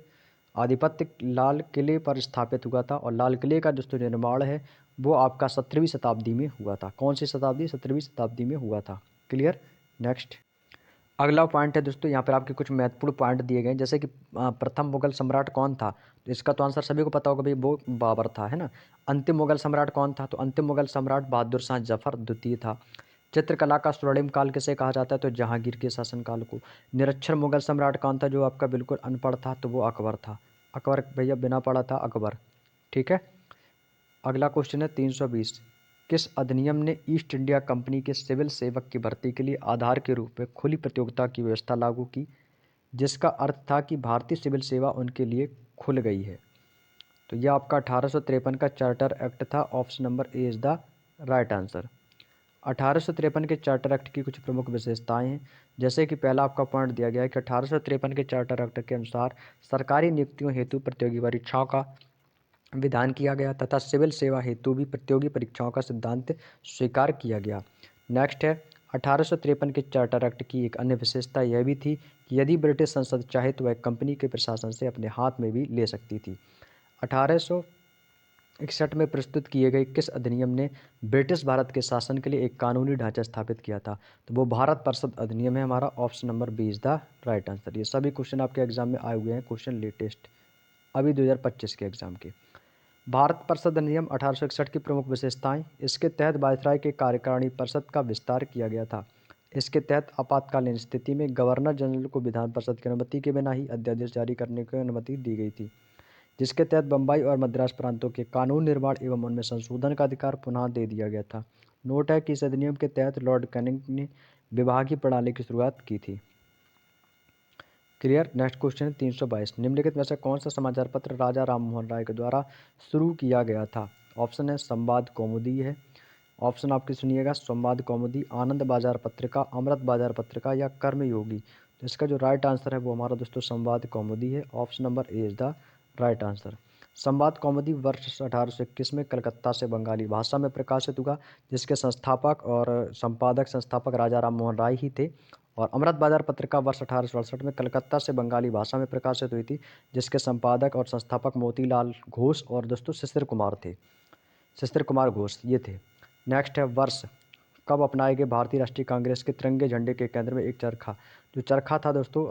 आधिपत्य लाल किले पर स्थापित हुआ था, और लाल किले का दोस्तों निर्माण है वो आपका 17वीं शताब्दी में हुआ था। कौन सी शताब्दी? 17वीं शताब्दी में हुआ था। क्लियर। नेक्स्ट अगला पॉइंट है दोस्तों, यहाँ पर आपके कुछ महत्वपूर्ण पॉइंट दिए गए हैं, जैसे कि प्रथम मुगल सम्राट कौन था? तो इसका तो आंसर सभी को पता होगा भाई, वो बाबर था, है ना। अंतिम मुगल सम्राट कौन था? तो अंतिम मुगल सम्राट बहादुर शाह जफर द्वितीय था। चित्रकला का स्वर्णिम काल किसे कहा जाता है? तो जहांगीर के शासनकाल को। निरक्षर मुगल सम्राट कौन था जो आपका बिल्कुल अनपढ़ था? तो वो अकबर था। अकबर भैया बिना पढ़ा था अकबर। ठीक है। अगला क्वेश्चन है 320। किस अधिनियम ने ईस्ट इंडिया कंपनी के सिविल सेवक की भर्ती के लिए आधार के रूप में खुली प्रतियोगिता की व्यवस्था लागू की, जिसका अर्थ था कि भारतीय सिविल सेवा उनके लिए खुल गई है? तो यह आपका 1853 का चार्टर एक्ट था। Option number A is the right answer. 1853 के चार्टर एक्ट की कुछ प्रमुख विशेषताएं हैं, जैसे कि पहला आपका पॉइंट दिया गया है कि 1853 के चार्टर एक्ट के अनुसार सरकारी नियुक्तियों हेतु प्रतियोगी परीक्षाओं का विधान किया गया तथा सिविल सेवा हेतु भी प्रतियोगी परीक्षाओं का सिद्धांत स्वीकार किया गया। नेक्स्ट है 1853 के चार्टर एक्ट की एक अन्य विशेषता यह भी थी कि यदि ब्रिटिश संसद चाहे तो वह कंपनी के प्रशासन से अपने हाथ में भी ले सकती थी। 1861 में प्रस्तुत किए गए किस अधिनियम ने ब्रिटिश भारत के शासन के लिए एक कानूनी ढांचा स्थापित किया था? तो वो भारत परिषद अधिनियम है हमारा। Option number B is the right answer. ये सभी क्वेश्चन आपके एग्जाम में आए हुए हैं, क्वेश्चन लेटेस्ट अभी 2025 के एग्जाम के। भारत परिषद अधिनियम 1861 की प्रमुख विशेषताएं। इसके तहत वायसराय के कार्यकारिणी परिषद का विस्तार किया गया था। इसके तहत आपातकालीन स्थिति में गवर्नर जनरल को विधान परिषद की अनुमति के बिना ही अध्यादेश जारी करने की अनुमति दी गई थी, जिसके तहत बम्बई और मद्रास प्रांतों के कानून निर्माण एवं उनमें संशोधन का अधिकार पुनः दे दिया गया था। नोट है कि इस अधिनियम के तहत लॉर्ड कैनिंग ने विभागीय प्रणाली की शुरुआत की थी। क्लियर। नेक्स्ट क्वेश्चन है 322। निम्नलिखित में से कौन सा समाचार पत्र राजा राममोहन राय के द्वारा शुरू किया गया था? ऑप्शन है संवाद कौमुदी है। ऑप्शन आपकी सुनिएगा, संवाद कौमुदी, आनंद बाजार पत्रिका, अमृत बाजार पत्रिका या कर्मयोगी। तो इसका जो राइट आंसर है वो हमारा दोस्तों संवाद कौमुदी है। Option number A is the right answer. संवाद कौमुदी वर्ष 1821 में कलकत्ता से बंगाली भाषा में प्रकाशित हुआ, जिसके संस्थापक और संस्थापक राजा राम मोहन राय ही थे। और अमृत बाजार पत्रिका वर्ष 1868 में कलकत्ता से बंगाली भाषा में प्रकाशित हुई थी, जिसके संपादक और संस्थापक मोतीलाल घोष और दोस्तों शिशिर कुमार थे। शिशिर कुमार घोष ये थे। नेक्स्ट है वर्ष कब अपनाए गए भारतीय राष्ट्रीय कांग्रेस के तिरंगे झंडे के केंद्र में एक चरखा? जो चरखा था दोस्तों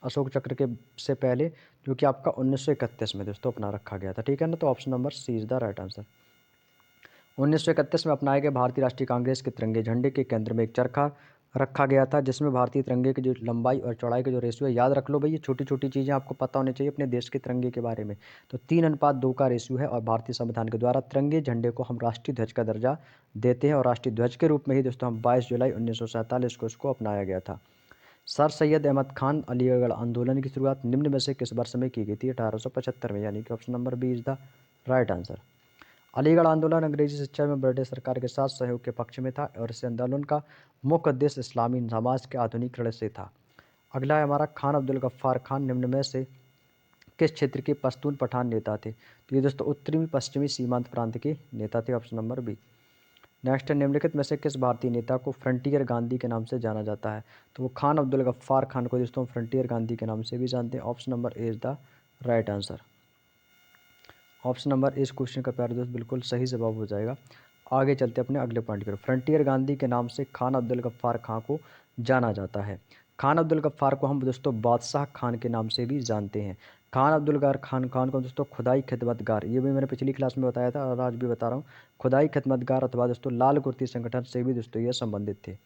अशोक चक्र के से पहले, जो कि आपका 1931 में दोस्तों अपना रखा गया था। ठीक है ना। तो option number C is the right answer. 1931 में अपनाए गए भारतीय राष्ट्रीय कांग्रेस के तिरंगे झंडे के केंद्र में एक चरखा रखा गया था, जिसमें भारतीय तिरंगे की जो लंबाई और चौड़ाई का जो रेशियो है, याद रख लो भाई, ये छोटी छोटी चीज़ें आपको पता होनी चाहिए अपने देश के तिरंगे के बारे में। तो 3:2 का रेशियो है, और भारतीय संविधान के द्वारा तिरंगे झंडे को हम राष्ट्रीय ध्वज का दर्जा देते हैं, और राष्ट्रीय ध्वज के रूप में ही दोस्तों हम 22 जुलाई 1947 को इसको अपनाया गया था। सर सैयद अहमद खान अलीगढ़ आंदोलन की शुरुआत निम्न में से किस वर्ष में की गई थी? 1875 में, यानी कि option number B is the right answer. Aligarh आंदोलन अंग्रेजी शिक्षा में ब्रिटिश सरकार के साथ सहयोग के पक्ष में था, और इस आंदोलन का मुख्य उद्देश्य इस्लामी समाज के आधुनिकीकरण से था। अगला है हमारा खान अब्दुल गफ्फार खान निम्न में से किस क्षेत्र के पश्तून पठान नेता थे? तो ये दोस्तों उत्तरी पश्चिमी सीमांत प्रांत के नेता थे। Option number B. नेक्स्ट है निम्नलिखित में से किस भारतीय नेता को फ्रंटियर गांधी के नाम से जाना जाता है? तो वो खान अब्दुल गफ्फार खान को दोस्तों फ्रंटियर गांधी के नाम से भी जानते हैं। Option number A is the right answer. Option number इस क्वेश्चन का प्यारे दोस्त बिल्कुल सही जवाब हो जाएगा। आगे चलते अपने अगले पॉइंट की तरफ। फ्रंटियर गांधी के नाम से खान अब्दुल गफ्फार खान को जाना जाता है। खान अब्दुल गफ्फार को हम दोस्तों बादशाह खान के नाम से भी जानते हैं। खान अब्दुल खान को दोस्तों खुदाई खिदमतगार, ये भी मैंने पिछली क्लास में बताया था और आज भी बता रहा हूँ, खुदाई खिदमतगार अथवा दोस्तों लाल कुर्ती संगठन से भी दोस्तों ये संबंधित थे।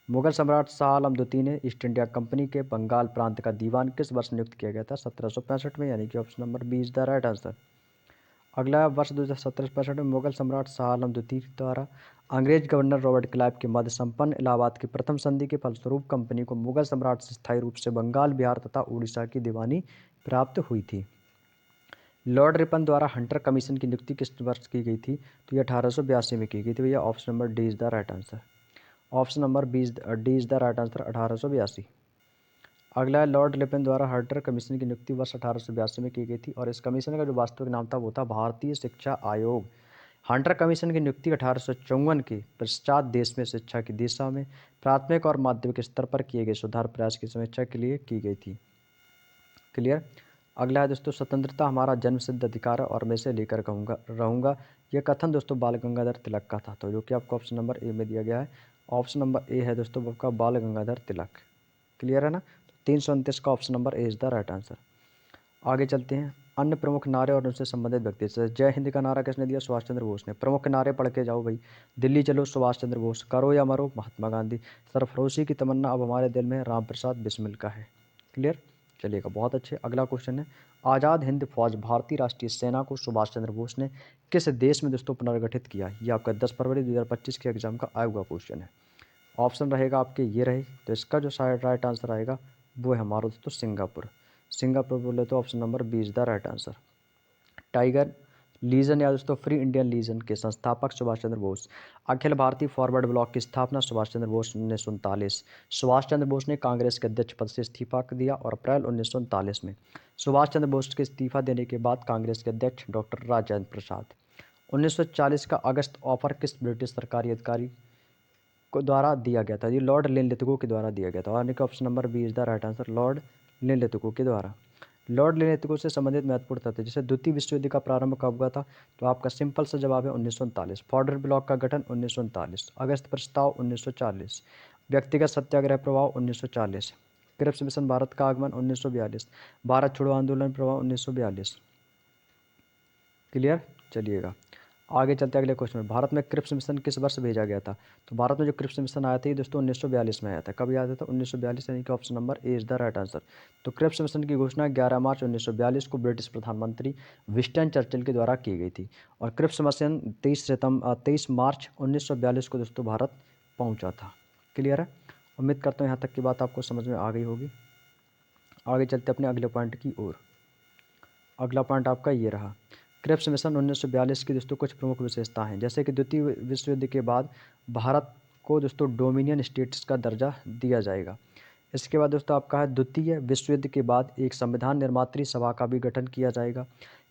मुगल सम्राट शाह आलम द्वितीय ने ईस्ट इंडिया कंपनी के बंगाल प्रांत का दीवान किस वर्ष नियुक्त किया गया था? 1765 में, यानी कि option number B is the right answer. अगला वर्ष 1765 में मुगल सम्राट शाह आलम द्वितीय द्वारा अंग्रेज गवर्नर रॉबर्ट क्लाइव के मध्य संपन्न इलाहाबाद की प्रथम संधि के फलस्वरूप कंपनी को मुगल सम्राट से स्थायी रूप से बंगाल, बिहार तथा उड़ीसा की दीवानी प्राप्त हुई थी। लॉर्ड रिपन द्वारा हंटर कमीशन की नियुक्ति किस वर्ष की गई थी? तो ये 1882 में की गई थी भैया। Option number D is the right answer. Option number D is the right answer, 1882। अगला है लॉर्ड रिपन द्वारा हंटर कमीशन की नियुक्ति वर्ष 1882 में की गई थी और इस कमीशन का जो वास्तविक नाम था वो था भारतीय शिक्षा आयोग। हंटर कमीशन की नियुक्ति 1854 के पश्चात देश में शिक्षा की दिशा में प्राथमिक और माध्यमिक स्तर पर किए गए सुधार प्रयास की समीक्षा के लिए की गई थी। क्लियर। अगला है दोस्तों, स्वतंत्रता हमारा जन्मसिद्ध अधिकार है और मैं इसे लेकर रहूँगा। यह कथन दोस्तों बाल गंगाधर तिलक का था, तो जो कि आपको ऑप्शन नंबर ए में दिया गया है। ऑप्शन नंबर ए है दोस्तों आपका बाल गंगाधर तिलक। क्लियर है ना? तो 329 का option number A is the right answer. आगे चलते हैं। अन्य प्रमुख नारे और उनसे संबंधित व्यक्ति, जैसे जय हिंद का नारा किसने दिया? सुभाष चंद्र बोस ने। प्रमुख नारे पढ़ के जाओ भाई। दिल्ली चलो सुभाष चंद्र बोस, करो या मरो महात्मा गांधी, सरफरोशी की तमन्ना अब हमारे दिल में राम प्रसाद बिस्मिल का है। क्लियर। चलिएगा, बहुत अच्छे। अगला क्वेश्चन है, आज़ाद हिंद फौज भारतीय राष्ट्रीय सेना को सुभाष चंद्र बोस ने किस देश में दोस्तों पुनर्गठित किया? ये आपका 10 फरवरी 2025 के एग्जाम का आया हुआ क्वेश्चन है। ऑप्शन रहेगा आपके ये रहे, तो इसका जो राइट आंसर आएगा वो है हमारा दोस्तों सिंगापुर। सिंगापुर बोले तो option number B is the right answer. Tiger legion या दोस्तों फ्री इंडियन लीजन के संस्थापक सुभाष चंद्र बोस। अखिल भारतीय फॉरवर्ड ब्लॉक की स्थापना सुभाष चंद्र बोस 1939। सुभाष चंद्र बोस ने कांग्रेस के अध्यक्ष पद से इस्तीफा दिया और अप्रैल 1939 में सुभाष चंद्र बोस के इस्तीफा देने के बाद कांग्रेस के अध्यक्ष डॉक्टर राजेंद्र प्रसाद। 1940 का अगस्त ऑफर किस ब्रिटिश सरकारी अधिकारी को द्वारा दिया गया था? ये लॉर्ड लिनलिथगो के द्वारा दिया गया था, यानी कि option number B is the right answer, Lord Linlithgow के द्वारा। लॉर्ड लिनलिथगो से संबंधित महत्वपूर्ण तथ्य, जैसे द्वितीय विश्व युद्ध का प्रारंभ कब हुआ था? तो आपका सिंपल सा जवाब है 1939। फॉरवर्ड ब्लॉक का गठन 1939। अगस्त प्रस्ताव 1940। व्यक्तिगत सत्याग्रह प्रभाव 1940। क्रिप्स मिशन भारत का आगमन 1942। भारत छोड़ो आंदोलन प्रभाव 1942। क्लियर। चलिएगा आगे चलते अगले क्वेश्चन में। भारत में क्रिप्स मिशन किस वर्ष भेजा गया था? तो भारत में जो क्रिप्स मिशन आया था ये दोस्तों 1942 में आया था। कब आया था? 1942, यानी कि option number A is the right answer. तो क्रिप्स मिशन की घोषणा 11 मार्च 1942 को ब्रिटिश प्रधानमंत्री विंस्टन चर्चिल के द्वारा की गई थी और क्रिप्स मिशन 23 मार्च 1942 को दोस्तों भारत पहुँचा था। क्लियर है। उम्मीद करता हूँ यहाँ तक की बात आपको समझ में आ गई होगी। आगे चलते अपने अगले पॉइंट की ओर। अगला पॉइंट आपका ये रहा, क्रिप्स मिशन 1942 की दोस्तों कुछ प्रमुख विशेषता हैं, जैसे कि द्वितीय विश्व युद्ध के बाद भारत को दोस्तों डोमिनियन स्टेट्स का दर्जा दिया जाएगा। इसके बाद दोस्तों आपका है द्वितीय विश्व युद्ध के बाद एक संविधान निर्मात्री सभा का भी गठन किया जाएगा।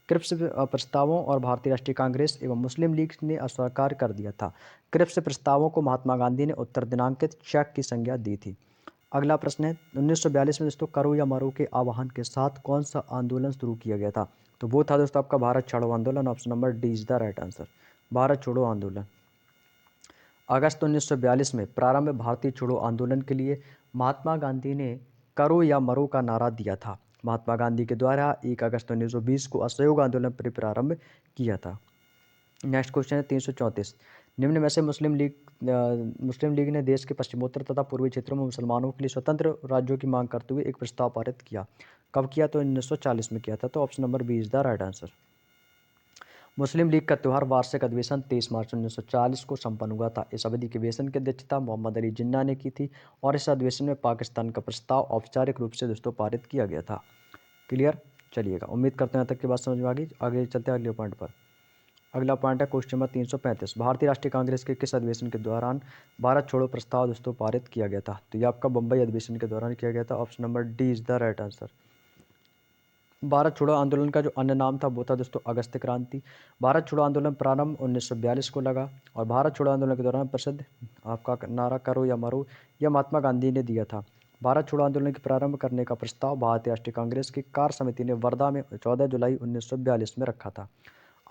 क्रिप्स प्रस्तावों और भारतीय राष्ट्रीय कांग्रेस एवं मुस्लिम लीग ने अस्वीकार कर दिया था। क्रिप्स प्रस्तावों को महात्मा गांधी ने उत्तर दिनांकित चेक की संज्ञा दी थी। अगला प्रश्न है, 1942 में दोस्तों करो या मरो के आह्वान के साथ कौन सा आंदोलन शुरू किया गया था? तो वो था दोस्तों आपका भारत छोड़ो आंदोलन। Option number D is the right answer, Bharat छोड़ो आंदोलन। अगस्त 1942 में प्रारंभ भारतीय छोड़ो आंदोलन के लिए महात्मा गांधी ने करो या मरो का नारा दिया था। महात्मा गांधी के द्वारा 1 अगस्त 1920 को असहयोग आंदोलन पर प्रारंभ किया था। नेक्स्ट क्वेश्चन है 334। निम्न में से मुस्लिम लीग ने देश के पश्चिमोत्तर तथा पूर्वी क्षेत्रों में मुसलमानों के लिए स्वतंत्र राज्यों की मांग करते हुए एक प्रस्ताव पारित किया। कब किया? तो 1940 में किया था। तो option number B is the right answer. Muslim League का त्यौहार वार्षिक अधिवेशन 23 मार्च 1940 को संपन्न हुआ था। इस अवधि के अधिवेशन की अध्यक्षता मोहम्मद अली जिन्ना ने की थी और इस अधिवेशन में पाकिस्तान का प्रस्ताव औपचारिक रूप से दोस्तों पारित किया गया था। क्लियर। चलिएगा, उम्मीद करते हैं यहाँ तक की बात समझ में आ गई। आगे चलते हैं अगले पॉइंट पर। अगला पॉइंट है क्वेश्चन नंबर 335। भारतीय राष्ट्रीय कांग्रेस के किस अधिवेशन के दौरान भारत छोड़ो प्रस्ताव दोस्तों पारित किया गया था? तो ये आपका बम्बई अधिवेशन के दौरान किया गया था। Option number D is the right answer. Bharat छोड़ो आंदोलन का जो अन्य नाम था वो था दोस्तों अगस्त क्रांति। भारत छोड़ो आंदोलन प्रारंभ 1942 को लगा और भारत छोड़ो आंदोलन के दौरान प्रसिद्ध आपका नारा करो या मरो यह महात्मा गांधी ने दिया था। भारत छोड़ो आंदोलन के प्रारंभ करने का प्रस्ताव भारतीय राष्ट्रीय कांग्रेस की कार्य समिति ने वर्धा में 14 जुलाई 1942 में रखा था।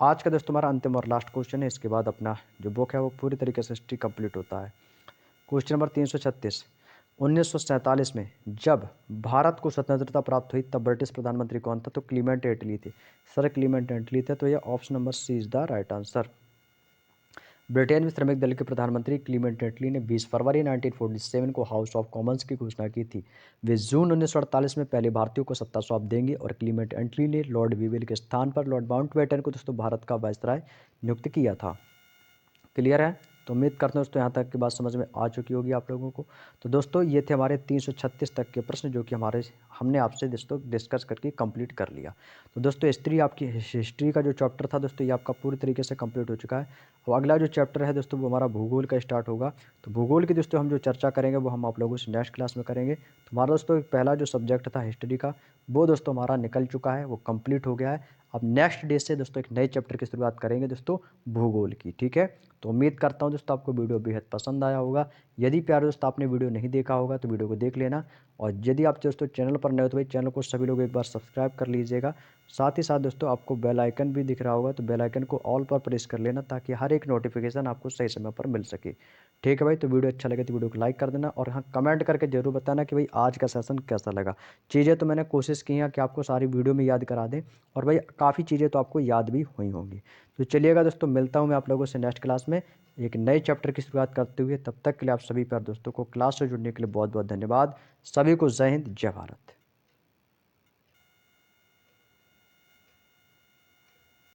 आज का दोस्तों हमारा अंतिम और लास्ट क्वेश्चन है, इसके बाद अपना जो बुक है वो पूरी तरीके से हिस्ट्री कंप्लीट होता है। Question number 336। 1947 में जब भारत को स्वतंत्रता प्राप्त हुई तब ब्रिटिश प्रधानमंत्री कौन था? तो क्लीमेंट एटली थे, सर क्लीमेंट एटली थे। तो ये option number C is the right answer. Britain में श्रमिक दल के प्रधानमंत्री क्लीमेंट एटली ने 20 फरवरी 1947 को हाउस ऑफ कॉमन्स की घोषणा की थी। वे जून 1948 में पहले भारतीयों को सत्ता सौंप देंगे और क्लीमेंट एटली ने लॉर्ड वीवेल के स्थान पर लॉर्ड माउंटबेटन को दोस्तों भारत का वायसराय नियुक्त किया था। क्लियर है? तो उम्मीद करता हूँ दोस्तों यहाँ तक की बात समझ में आ चुकी होगी आप लोगों को। तो दोस्तों ये थे हमारे 336 तक के प्रश्न जो कि हमने आपसे दोस्तों डिस्कस करके कंप्लीट कर लिया। तो दोस्तों हिस्ट्री का जो चैप्टर था दोस्तों ये आपका पूरी तरीके से कंप्लीट हो चुका है। अब अगला जो चैप्टर है दोस्तों वो हमारा भूगोल का स्टार्ट होगा। तो भूगोल की दोस्तों हम जो चर्चा करेंगे वो हम आप लोगों से नेक्स्ट क्लास में करेंगे। तो हमारा दोस्तों पहला जो सब्जेक्ट था हिस्ट्री का वो दोस्तों हमारा निकल चुका है, वो कंप्लीट हो गया है। अब नेक्स्ट डे से दोस्तों एक नए चैप्टर की शुरुआत करेंगे दोस्तों भूगोल की। ठीक है, तो उम्मीद करता हूँ दोस्तों आपको वीडियो बेहद पसंद आया होगा। यदि प्यारे दोस्तों आपने वीडियो नहीं देखा होगा तो वीडियो को देख लेना, और यदि आप दोस्तों चैनल पर नए हो तो भाई चैनल को सभी लोग एक बार सब्सक्राइब कर लीजिएगा। साथ ही साथ दोस्तों आपको बेल आइकन भी दिख रहा होगा तो बेल आइकन को ऑल पर प्रेस कर लेना ताकि हर एक नोटिफिकेशन आपको सही समय पर मिल सके। ठीक है भाई, तो वीडियो अच्छा लगे तो वीडियो को लाइक कर देना, और हाँ कमेंट करके जरूर बताना कि भाई आज का सेशन कैसा लगा। चीज़ें तो मैंने कोशिश की हैं कि आपको सारी वीडियो में याद करा दें, और भाई काफ़ी चीज़ें तो आपको याद भी हुई होंगी। तो चलिएगा दोस्तों, मिलता हूँ मैं आप लोगों से नेक्स्ट क्लास में एक नए चैप्टर की शुरुआत करते हुए। तब तक के लिए आप सभी प्यारे दोस्तों को क्लास से जुड़ने के लिए बहुत बहुत धन्यवाद। सभी को जय हिंद, जय भारत।